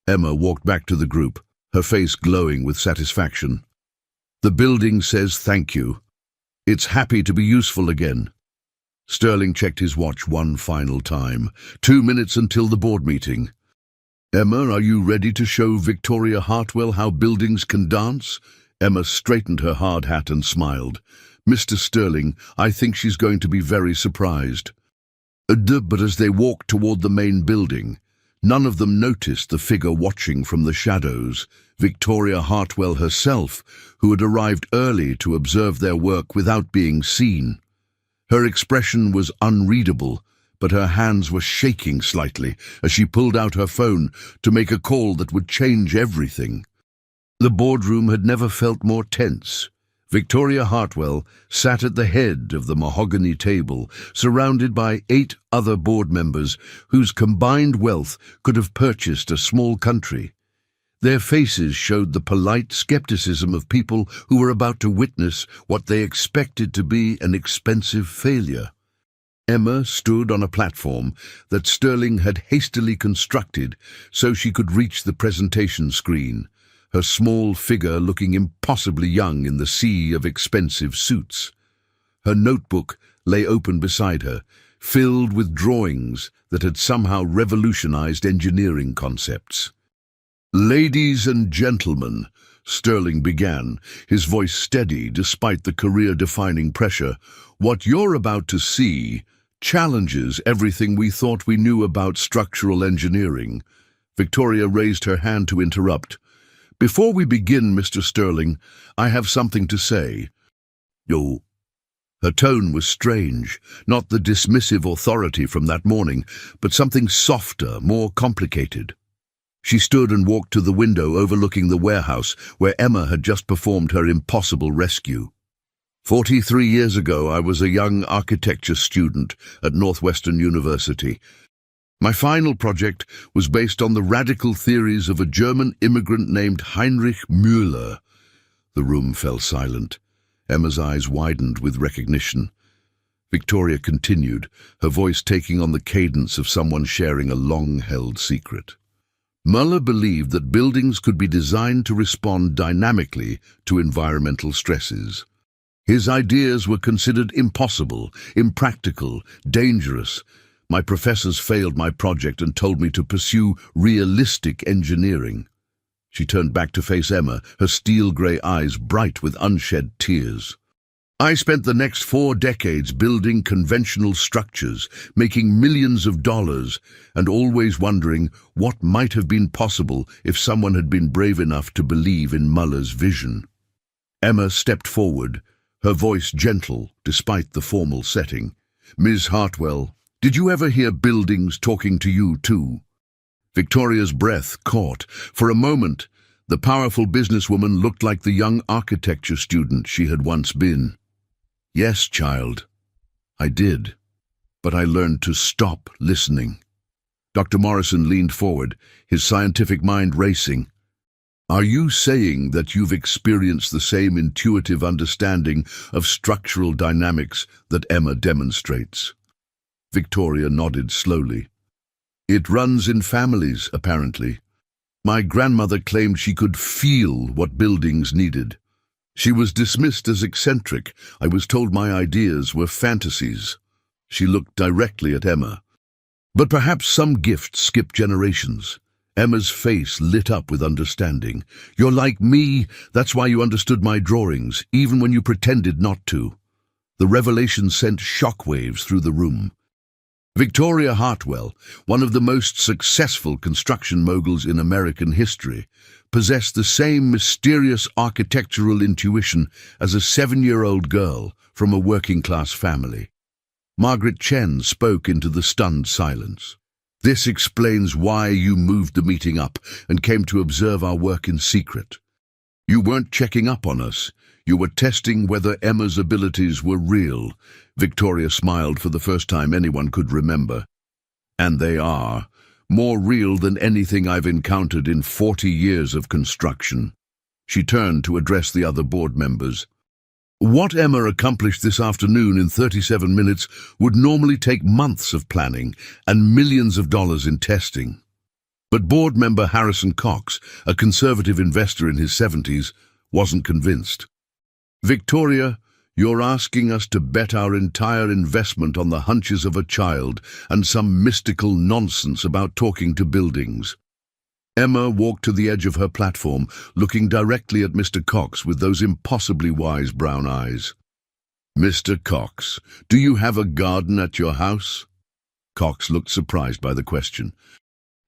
Emma walked back to the group, her face glowing with satisfaction. The building says thank you. It's happy to be useful again. Sterling checked his watch one final time. 2 minutes until the board meeting. Emma, are you ready to show Victoria Hartwell how buildings can dance? Emma straightened her hard hat and smiled. Mr. Sterling, I think she's going to be very surprised. But as they walked toward the main building, none of them noticed the figure watching from the shadows, Victoria Hartwell herself, who had arrived early to observe their work without being seen. Her expression was unreadable, but her hands were shaking slightly as she pulled out her phone to make a call that would change everything. The boardroom had never felt more tense. Victoria Hartwell sat at the head of the mahogany table, surrounded by 8 other board members whose combined wealth could have purchased a small country. Their faces showed the polite skepticism of people who were about to witness what they expected to be an expensive failure. Emma stood on a platform that Sterling had hastily constructed so she could reach the presentation screen, her small figure looking impossibly young in the sea of expensive suits. Her notebook lay open beside her, filled with drawings that had somehow revolutionized engineering concepts. "Ladies and gentlemen," Sterling began, his voice steady despite the career-defining pressure, "what you're about to see challenges everything we thought we knew about structural engineering." Victoria raised her hand to interrupt. "Before we begin, Mr. Sterling, I have something to say." "Oh." Her tone was strange, not the dismissive authority from that morning, but something softer, more complicated. She stood and walked to the window overlooking the warehouse where Emma had just performed her impossible rescue. 43 years ago, I was a young architecture student at Northwestern University. My final project was based on the radical theories of a German immigrant named Heinrich Müller. The room fell silent. Emma's eyes widened with recognition. Victoria continued, her voice taking on the cadence of someone sharing a long-held secret. Müller believed that buildings could be designed to respond dynamically to environmental stresses. His ideas were considered impossible, impractical, dangerous. My professors failed my project and told me to pursue realistic engineering. She turned back to face Emma, her steel-grey eyes bright with unshed tears. I spent the next 4 decades building conventional structures, making millions of dollars, and always wondering what might have been possible if someone had been brave enough to believe in Muller's vision. Emma stepped forward, her voice gentle despite the formal setting. "Ms. Hartwell, did you ever hear buildings talking to you too?" Victoria's breath caught. For a moment, the powerful businesswoman looked like the young architecture student she had once been. "Yes, child, I did, but I learned to stop listening." Dr. Morrison leaned forward, his scientific mind racing. "Are you saying that you've experienced the same intuitive understanding of structural dynamics that Emma demonstrates?" Victoria nodded slowly. "It runs in families, apparently. My grandmother claimed she could feel what buildings needed. She was dismissed as eccentric. I was told my ideas were fantasies." She looked directly at Emma. "But perhaps some gifts skip generations." Emma's face lit up with understanding. "You're like me, that's why you understood my drawings, even when you pretended not to." The revelation sent shockwaves through the room. Victoria Hartwell, one of the most successful construction moguls in American history, possessed the same mysterious architectural intuition as a 7-year-old girl from a working-class family. Margaret Chen spoke into the stunned silence. "This explains why you moved the meeting up and came to observe our work in secret. You weren't checking up on us. You were testing whether Emma's abilities were real." Victoria smiled for the first time anyone could remember. "And they are. More real than anything I've encountered in 40 years of construction." She turned to address the other board members. "What Emma accomplished this afternoon in 37 minutes would normally take months of planning and millions of dollars in testing." But board member Harrison Cox, a conservative investor in his 70s, wasn't convinced. "Victoria, you're asking us to bet our entire investment on the hunches of a child and some mystical nonsense about talking to buildings." Emma walked to the edge of her platform, looking directly at Mr. Cox with those impossibly wise brown eyes. "Mr. Cox, do you have a garden at your house?" Cox looked surprised by the question.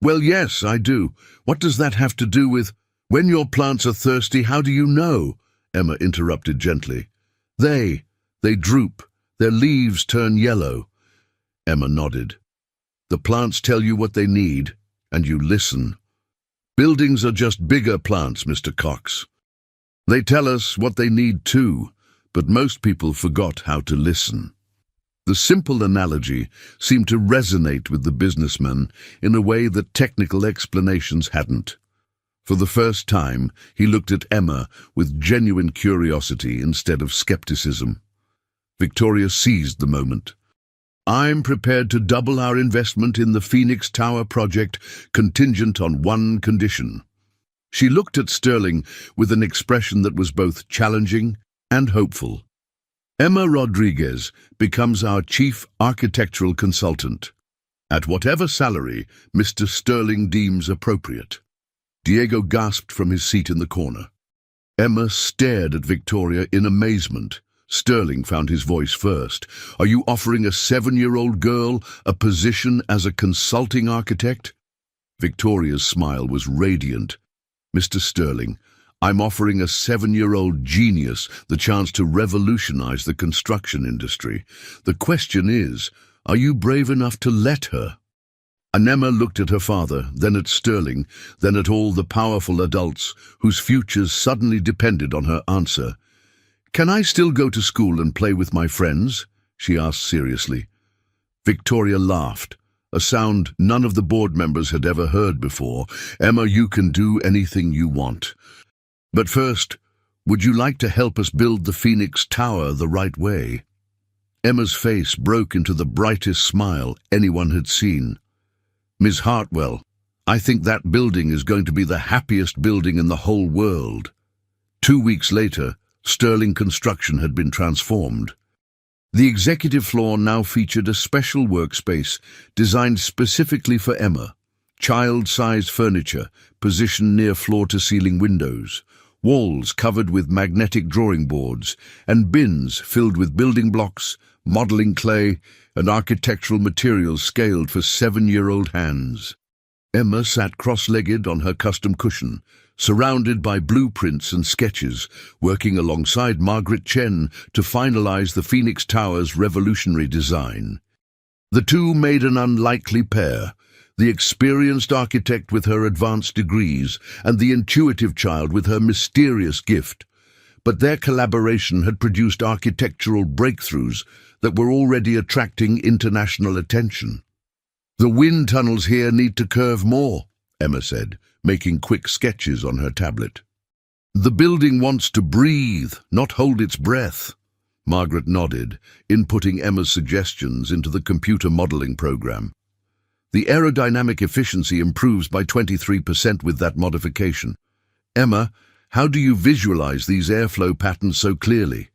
Well, yes, I do. What does that have to do with— When your plants are thirsty, how do you know? Emma interrupted gently. They droop. Their leaves turn yellow. Emma nodded. The plants tell you what they need, and you listen. Buildings are just bigger plants, Mr. Cox. They tell us what they need too, but most people forgot how to listen. The simple analogy seemed to resonate with the businessman in a way that technical explanations hadn't. For the first time, he looked at Emma with genuine curiosity instead of skepticism. Victoria seized the moment. I'm prepared to double our investment in the Phoenix Tower project, contingent on one condition. She looked at Sterling with an expression that was both challenging and hopeful. Emma Rodriguez becomes our chief architectural consultant, at whatever salary Mr. Sterling deems appropriate. Diego gasped from his seat in the corner. Emma stared at Victoria in amazement. Sterling found his voice first. Are you offering a 7-year-old girl a position as a consulting architect? Victoria's smile was radiant. Mr. Sterling, I'm offering a 7-year-old genius the chance to revolutionize the construction industry. The question is, are you brave enough to let her? And Emma looked at her father, then at Sterling, then at all the powerful adults whose futures suddenly depended on her answer. Can I still go to school and play with my friends? She asked seriously. Victoria laughed, a sound none of the board members had ever heard before. Emma, you can do anything you want. But first, would you like to help us build the Phoenix Tower the right way? Emma's face broke into the brightest smile anyone had seen. Miss Hartwell, I think that building is going to be the happiest building in the whole world. 2 weeks later, Sterling Construction had been transformed. The executive floor now featured a special workspace designed specifically for Emma. Child-sized furniture positioned near floor-to-ceiling windows, walls covered with magnetic drawing boards, and bins filled with building blocks, modeling clay, and architectural materials scaled for 7-year-old hands. Emma sat cross-legged on her custom cushion, surrounded by blueprints and sketches, working alongside Margaret Chen to finalize the Phoenix Tower's revolutionary design. The two made an unlikely pair, the experienced architect with her advanced degrees and the intuitive child with her mysterious gift. But their collaboration had produced architectural breakthroughs that were already attracting international attention. The wind tunnels here need to curve more, Emma said, making quick sketches on her tablet. The building wants to breathe, not hold its breath. Margaret nodded, inputting Emma's suggestions into the computer modeling program. The aerodynamic efficiency improves by 23% with that modification. Emma, how do you visualize these airflow patterns so clearly?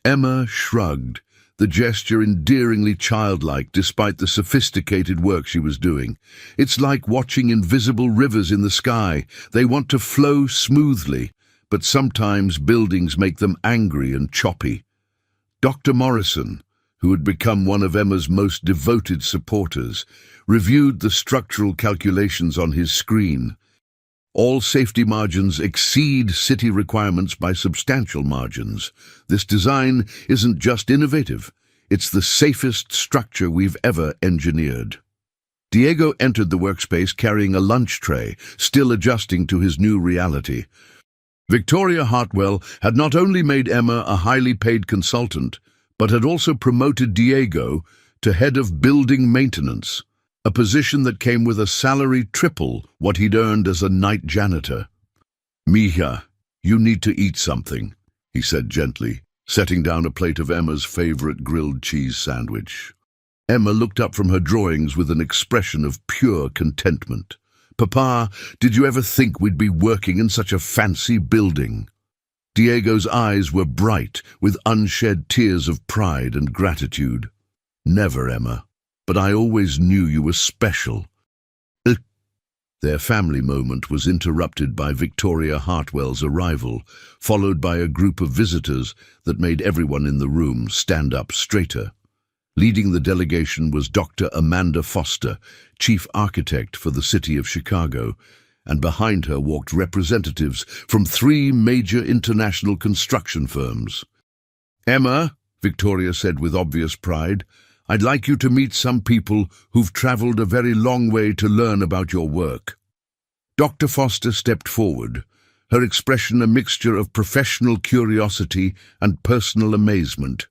Emma shrugged, the gesture endearingly childlike despite the sophisticated work she was doing. It's like watching invisible rivers in the sky. They want to flow smoothly, but sometimes buildings make them angry and choppy. Dr. Morrison, who had become one of Emma's most devoted supporters, reviewed the structural calculations on his screen. All safety margins exceed city requirements by substantial margins. This design isn't just innovative, it's the safest structure we've ever engineered. Diego entered the workspace carrying a lunch tray, still adjusting to his new reality. Victoria Hartwell had not only made Emma a highly paid consultant, but had also promoted Diego to head of building maintenance, a position that came with a salary triple what he'd earned as a night janitor. Mija, you need to eat something, he said gently, setting down a plate of Emma's favorite grilled cheese sandwich. Emma looked up from her drawings with an expression of pure contentment. Papa, did you ever think we'd be working in such a fancy building? Diego's eyes were bright with unshed tears of pride and gratitude. Never, Emma. But I always knew you were special. Their family moment was interrupted by Victoria Hartwell's arrival, followed by a group of visitors that made everyone in the room stand up straighter. Leading the delegation was Dr. Amanda Foster, chief architect for the city of Chicago, and behind her walked representatives from 3 major international construction firms. "Emma," Victoria said with obvious pride, "I'd like you to meet some people who've traveled a very long way to learn about your work." Dr. Foster stepped forward, her expression a mixture of professional curiosity and personal amazement.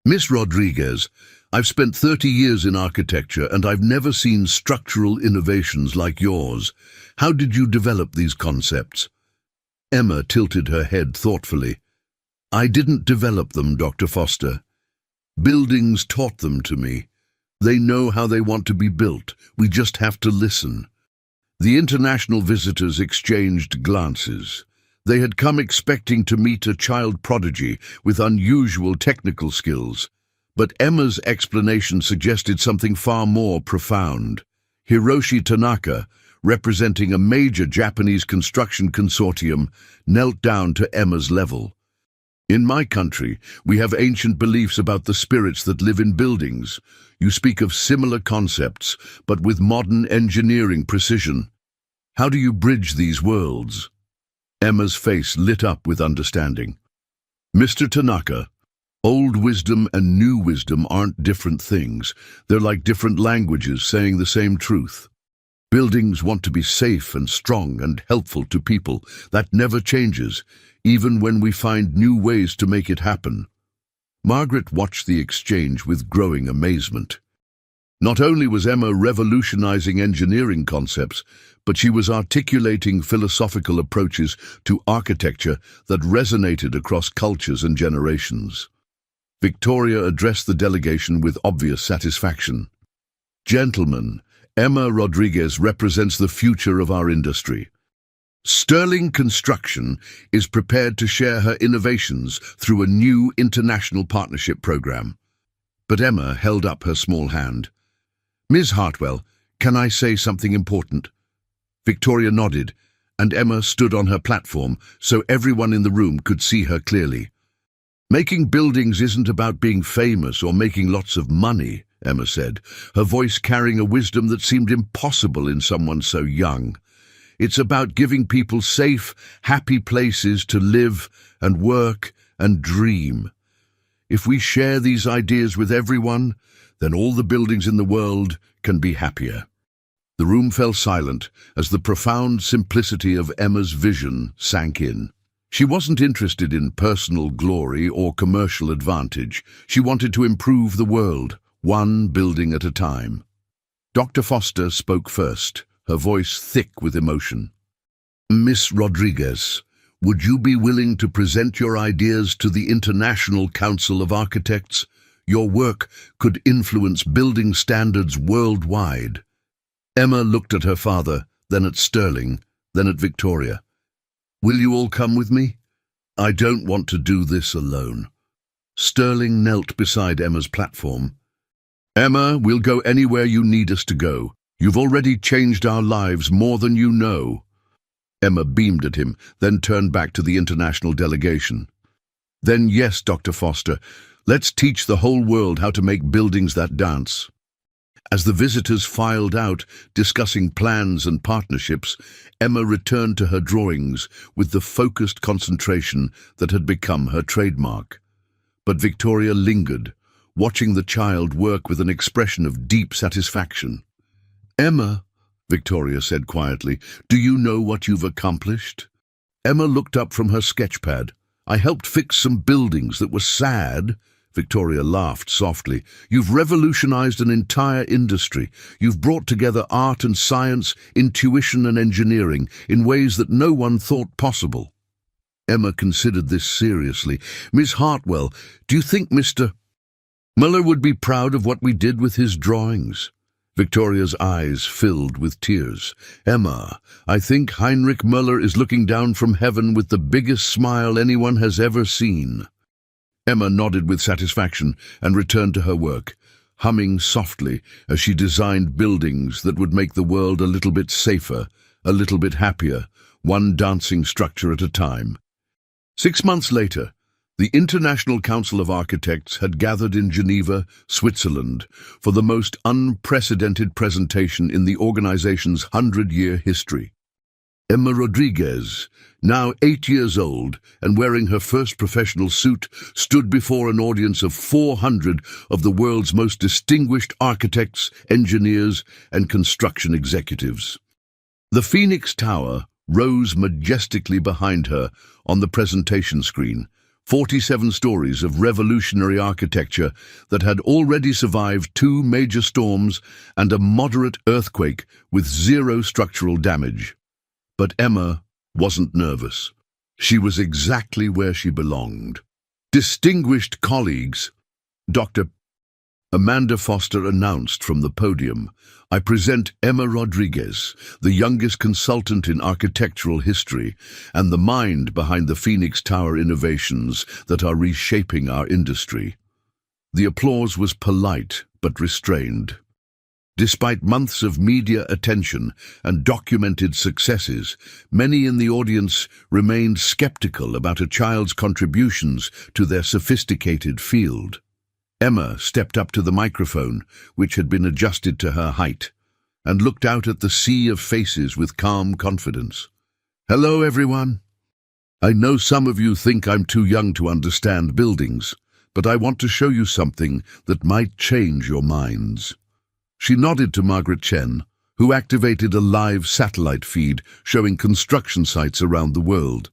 "Miss Rodriguez, I've spent 30 years in architecture and I've never seen structural innovations like yours. How did you develop these concepts?" Emma tilted her head thoughtfully. "I didn't develop them, Dr. Foster. Buildings taught them to me. They know how they want to be built. We just have to listen." The international visitors exchanged glances. They had come expecting to meet a child prodigy with unusual technical skills, but Emma's explanation suggested something far more profound. Hiroshi Tanaka, representing a major Japanese construction consortium, knelt down to Emma's level. "In my country, we have ancient beliefs about the spirits that live in buildings. You speak of similar concepts, but with modern engineering precision. How do you bridge these worlds?" Emma's face lit up with understanding. "Mr. Tanaka, old wisdom and new wisdom aren't different things. They're like different languages saying the same truth. Buildings want to be safe and strong and helpful to people. That never changes, even when we find new ways to make it happen." Margaret watched the exchange with growing amazement. Not only was Emma revolutionizing engineering concepts, but she was articulating philosophical approaches to architecture that resonated across cultures and generations. Victoria addressed the delegation with obvious satisfaction. "Gentlemen, Emma Rodriguez represents the future of our industry. Sterling Construction is prepared to share her innovations through a new international partnership program." But Emma held up her small hand. "Ms. Hartwell, can I say something important?" Victoria nodded, and Emma stood on her platform so everyone in the room could see her clearly. "Making buildings isn't about being famous or making lots of money," Emma said, her voice carrying a wisdom that seemed impossible in someone so young. "It's about giving people safe, happy places to live and work and dream. If we share these ideas with everyone, then all the buildings in the world can be happier." The room fell silent as the profound simplicity of Emma's vision sank in. She wasn't interested in personal glory or commercial advantage. She wanted to improve the world, one building at a time. Dr. Foster spoke first, her voice thick with emotion. "Miss Rodriguez, would you be willing to present your ideas to the International Council of Architects? Your work could influence building standards worldwide." Emma looked at her father, then at Sterling, then at Victoria. "Will you all come with me? I don't want to do this alone." Sterling knelt beside Emma's platform. "Emma, we'll go anywhere you need us to go. You've already changed our lives more than you know." Emma beamed at him, then turned back to the international delegation. "Then yes, Dr. Foster, let's teach the whole world how to make buildings that dance." As the visitors filed out, discussing plans and partnerships, Emma returned to her drawings with the focused concentration that had become her trademark. But Victoria lingered, watching the child work with an expression of deep satisfaction. "Emma," Victoria said quietly, "do you know what you've accomplished?" Emma looked up from her sketchpad. "I helped fix some buildings that were sad." Victoria laughed softly. "You've revolutionized an entire industry. You've brought together art and science, intuition and engineering in ways that no one thought possible." Emma considered this seriously. "Miss Hartwell, do you think Mr. Muller would be proud of what we did with his drawings?" Victoria's eyes filled with tears. "Emma, I think Heinrich Muller is looking down from heaven with the biggest smile anyone has ever seen." Emma nodded with satisfaction and returned to her work, humming softly as she designed buildings that would make the world a little bit safer, a little bit happier, one dancing structure at a time. 6 months later, The International Council of Architects had gathered in Geneva, Switzerland, for the most unprecedented presentation in the organization's 100-year history. Emma Rodriguez, now 8 years old and wearing her first professional suit, stood before an audience of 400 of the world's most distinguished architects, engineers, and construction executives. The Phoenix Tower rose majestically behind her on the presentation screen, 47 stories of revolutionary architecture that had already survived 2 major storms and a moderate earthquake with 0 structural damage. But Emma wasn't nervous. She was exactly where she belonged. Distinguished colleagues, Dr. Amanda Foster announced from the podium, "I present Emma Rodriguez, the youngest consultant in architectural history and the mind behind the Phoenix Tower innovations that are reshaping our industry." The applause was polite but restrained. Despite months of media attention and documented successes, many in the audience remained skeptical about a child's contributions to their sophisticated field. Emma stepped up to the microphone, which had been adjusted to her height, and looked out at the sea of faces with calm confidence. "Hello, everyone. I know some of you think I'm too young to understand buildings, but I want to show you something that might change your minds." She nodded to Margaret Chen, who activated a live satellite feed showing construction sites around the world.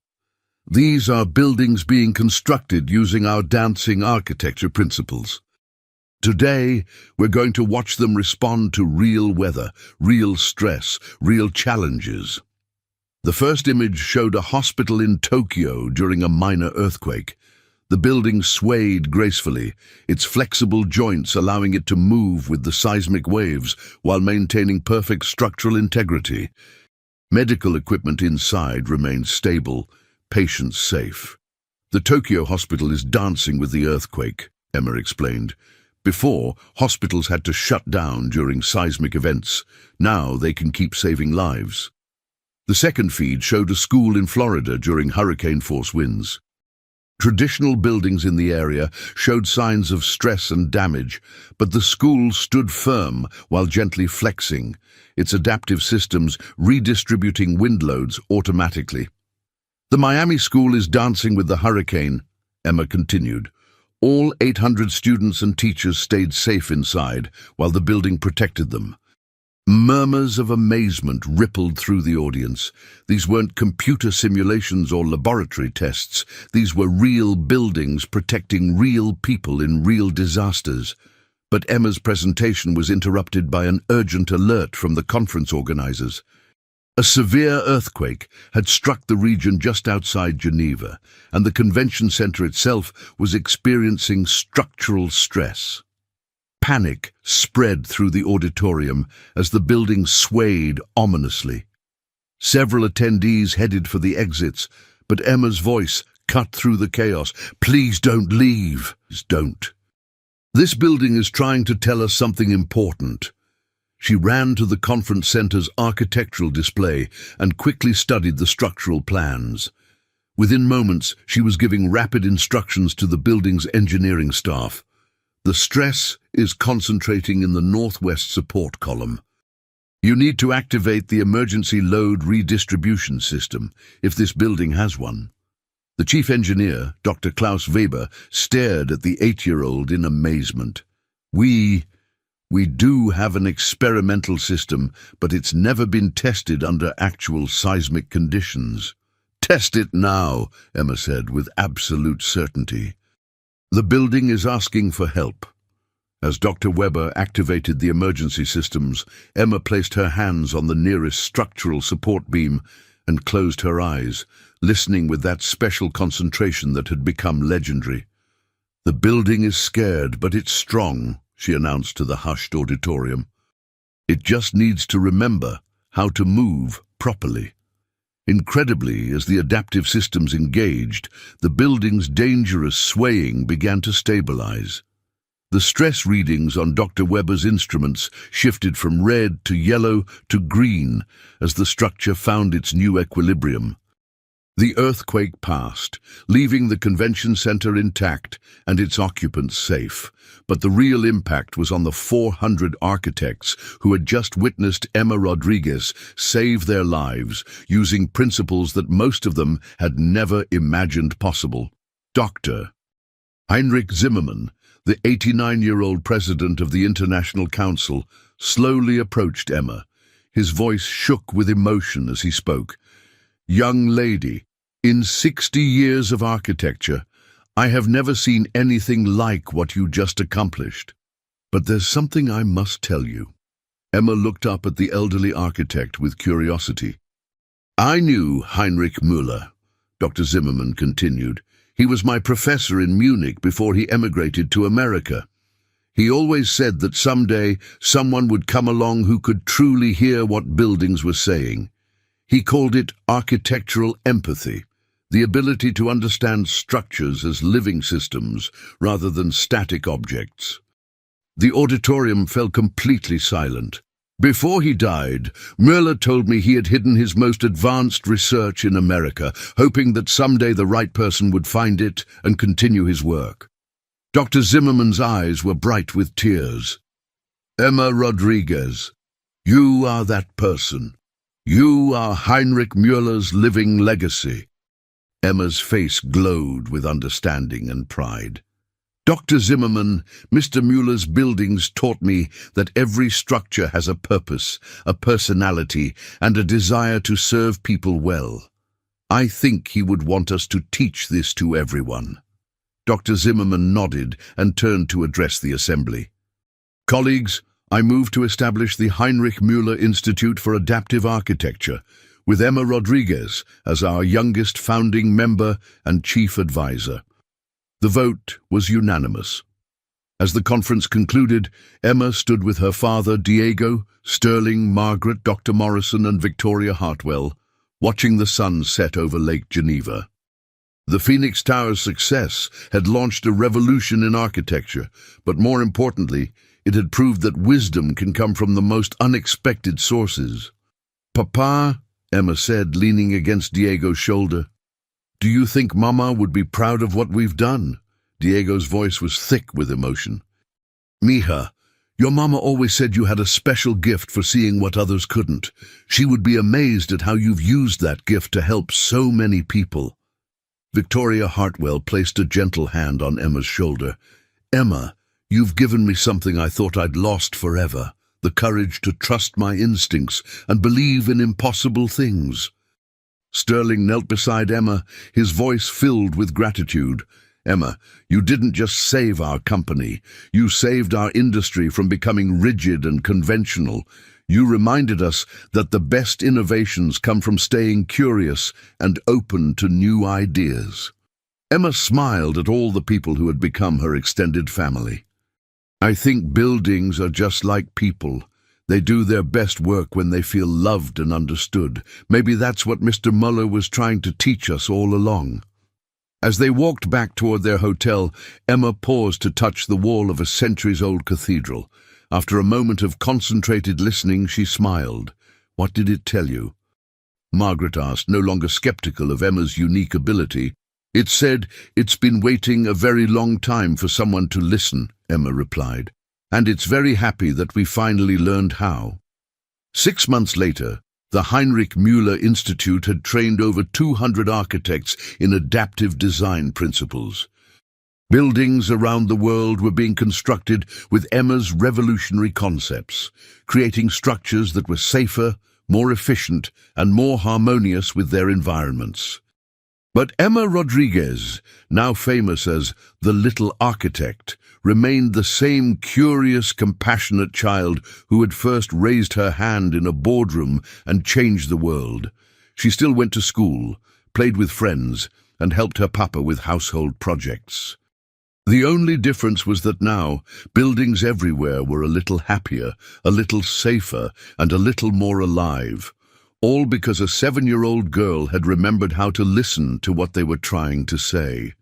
"These are buildings being constructed using our dancing architecture principles. Today, we're going to watch them respond to real weather, real stress, real challenges." The first image showed a hospital in Tokyo during a minor earthquake. The building swayed gracefully, its flexible joints allowing it to move with the seismic waves while maintaining perfect structural integrity. Medical equipment inside remained stable, patients safe. "The Tokyo hospital is dancing with the earthquake," Emma explained. "Before, hospitals had to shut down during seismic events. Now they can keep saving lives." The second feed showed a school in Florida during hurricane-force winds. Traditional buildings in the area showed signs of stress and damage, but the school stood firm while gently flexing, its adaptive systems redistributing wind loads automatically. "The Miami school is dancing with the hurricane," Emma continued. "All 800 students and teachers stayed safe inside while the building protected them." Murmurs of amazement rippled through the audience. These weren't computer simulations or laboratory tests. These were real buildings protecting real people in real disasters. But Emma's presentation was interrupted by an urgent alert from the conference organizers. A severe earthquake had struck the region just outside Geneva, and the convention center itself was experiencing structural stress. Panic spread through the auditorium as the building swayed ominously. Several attendees headed for the exits, but Emma's voice cut through the chaos. "Please don't leave. Don't. This building is trying to tell us something important." She ran to the conference center's architectural display and quickly studied the structural plans. Within moments, she was giving rapid instructions to the building's engineering staff. "The stress is concentrating in the northwest support column. You need to activate the emergency load redistribution system, if this building has one." The chief engineer, Dr. Klaus Weber, stared at the 8-year-old in amazement. We do have an experimental system, but it's never been tested under actual seismic conditions." "Test it now," Emma said with absolute certainty. "The building is asking for help." As Dr. Weber activated the emergency systems, Emma placed her hands on the nearest structural support beam and closed her eyes, listening with that special concentration that had become legendary. "The building is scared, but it's strong," she announced to the hushed auditorium. "It just needs to remember how to move properly." Incredibly, as the adaptive systems engaged, the building's dangerous swaying began to stabilize. The stress readings on Dr. Weber's instruments shifted from red to yellow to green as the structure found its new equilibrium. The earthquake passed, leaving the convention center intact and its occupants safe. But the real impact was on the 400 architects who had just witnessed Emma Rodriguez save their lives using principles that most of them had never imagined possible. Dr. Heinrich Zimmermann, the 89-year-old president of the International Council, slowly approached Emma. His voice shook with emotion as he spoke. "Young lady, in 60 years of architecture, I have never seen anything like what you just accomplished. But there's something I must tell you." Emma looked up at the elderly architect with curiosity. "I knew Heinrich Müller," Dr. Zimmermann continued. "He was my professor in Munich before he emigrated to America. He always said that someday someone would come along who could truly hear what buildings were saying. He called it architectural empathy, the ability to understand structures as living systems rather than static objects." The auditorium fell completely silent. "Before he died, Müller told me he had hidden his most advanced research in America, hoping that someday the right person would find it and continue his work." Dr. Zimmermann's eyes were bright with tears. "Emma Rodriguez, you are that person. You are Heinrich Müller's living legacy." Emma's face glowed with understanding and pride. "Dr. Zimmermann, Mr. Müller's buildings taught me that every structure has a purpose, a personality, and a desire to serve people well. I think he would want us to teach this to everyone." Dr. Zimmermann nodded and turned to address the assembly. "Colleagues, I move to establish the Heinrich Müller Institute for Adaptive Architecture, with Emma Rodriguez as our youngest founding member and chief advisor." The vote was unanimous. As the conference concluded, Emma stood with her father, Diego, Sterling, Margaret, Dr. Morrison, and Victoria Hartwell, watching the sun set over Lake Geneva. The Phoenix Tower's success had launched a revolution in architecture, but more importantly, it had proved that wisdom can come from the most unexpected sources. "Papa," Emma said, leaning against Diego's shoulder, "do you think Mama would be proud of what we've done?" Diego's voice was thick with emotion. "Mija, your mama always said you had a special gift for seeing what others couldn't. She would be amazed at how you've used that gift to help so many people." Victoria Hartwell placed a gentle hand on Emma's shoulder. "Emma, you've given me something I thought I'd lost forever, the courage to trust my instincts and believe in impossible things." Sterling knelt beside Emma, his voice filled with gratitude. "Emma, you didn't just save our company. You saved our industry from becoming rigid and conventional. You reminded us that the best innovations come from staying curious and open to new ideas." Emma smiled at all the people who had become her extended family. "I think buildings are just like people. They do their best work when they feel loved and understood. Maybe that's what Mr. Müller was trying to teach us all along." As they walked back toward their hotel, Emma paused to touch the wall of a centuries-old cathedral. After a moment of concentrated listening, she smiled. "What did it tell you?" Margaret asked, no longer skeptical of Emma's unique ability. "It said it's been waiting a very long time for someone to listen," Emma replied. "And it's very happy that we finally learned how." 6 months later, the Heinrich Müller Institute had trained over 200 architects in adaptive design principles. Buildings around the world were being constructed with Emma's revolutionary concepts, creating structures that were safer, more efficient, and more harmonious with their environments. But Emma Rodriguez, now famous as the Little Architect, remained the same curious, compassionate child who had first raised her hand in a boardroom and changed the world. She still went to school, played with friends, and helped her papa with household projects. The only difference was that now, buildings everywhere were a little happier, a little safer, and a little more alive. All because a 7-year-old girl had remembered how to listen to what they were trying to say.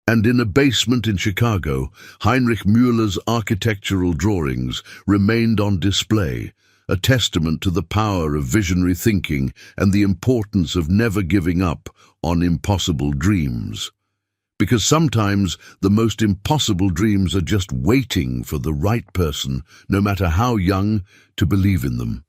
And in a basement in Chicago, Heinrich Müller's architectural drawings remained on display, a testament to the power of visionary thinking and the importance of never giving up on impossible dreams. Because sometimes the most impossible dreams are just waiting for the right person, no matter how young, to believe in them.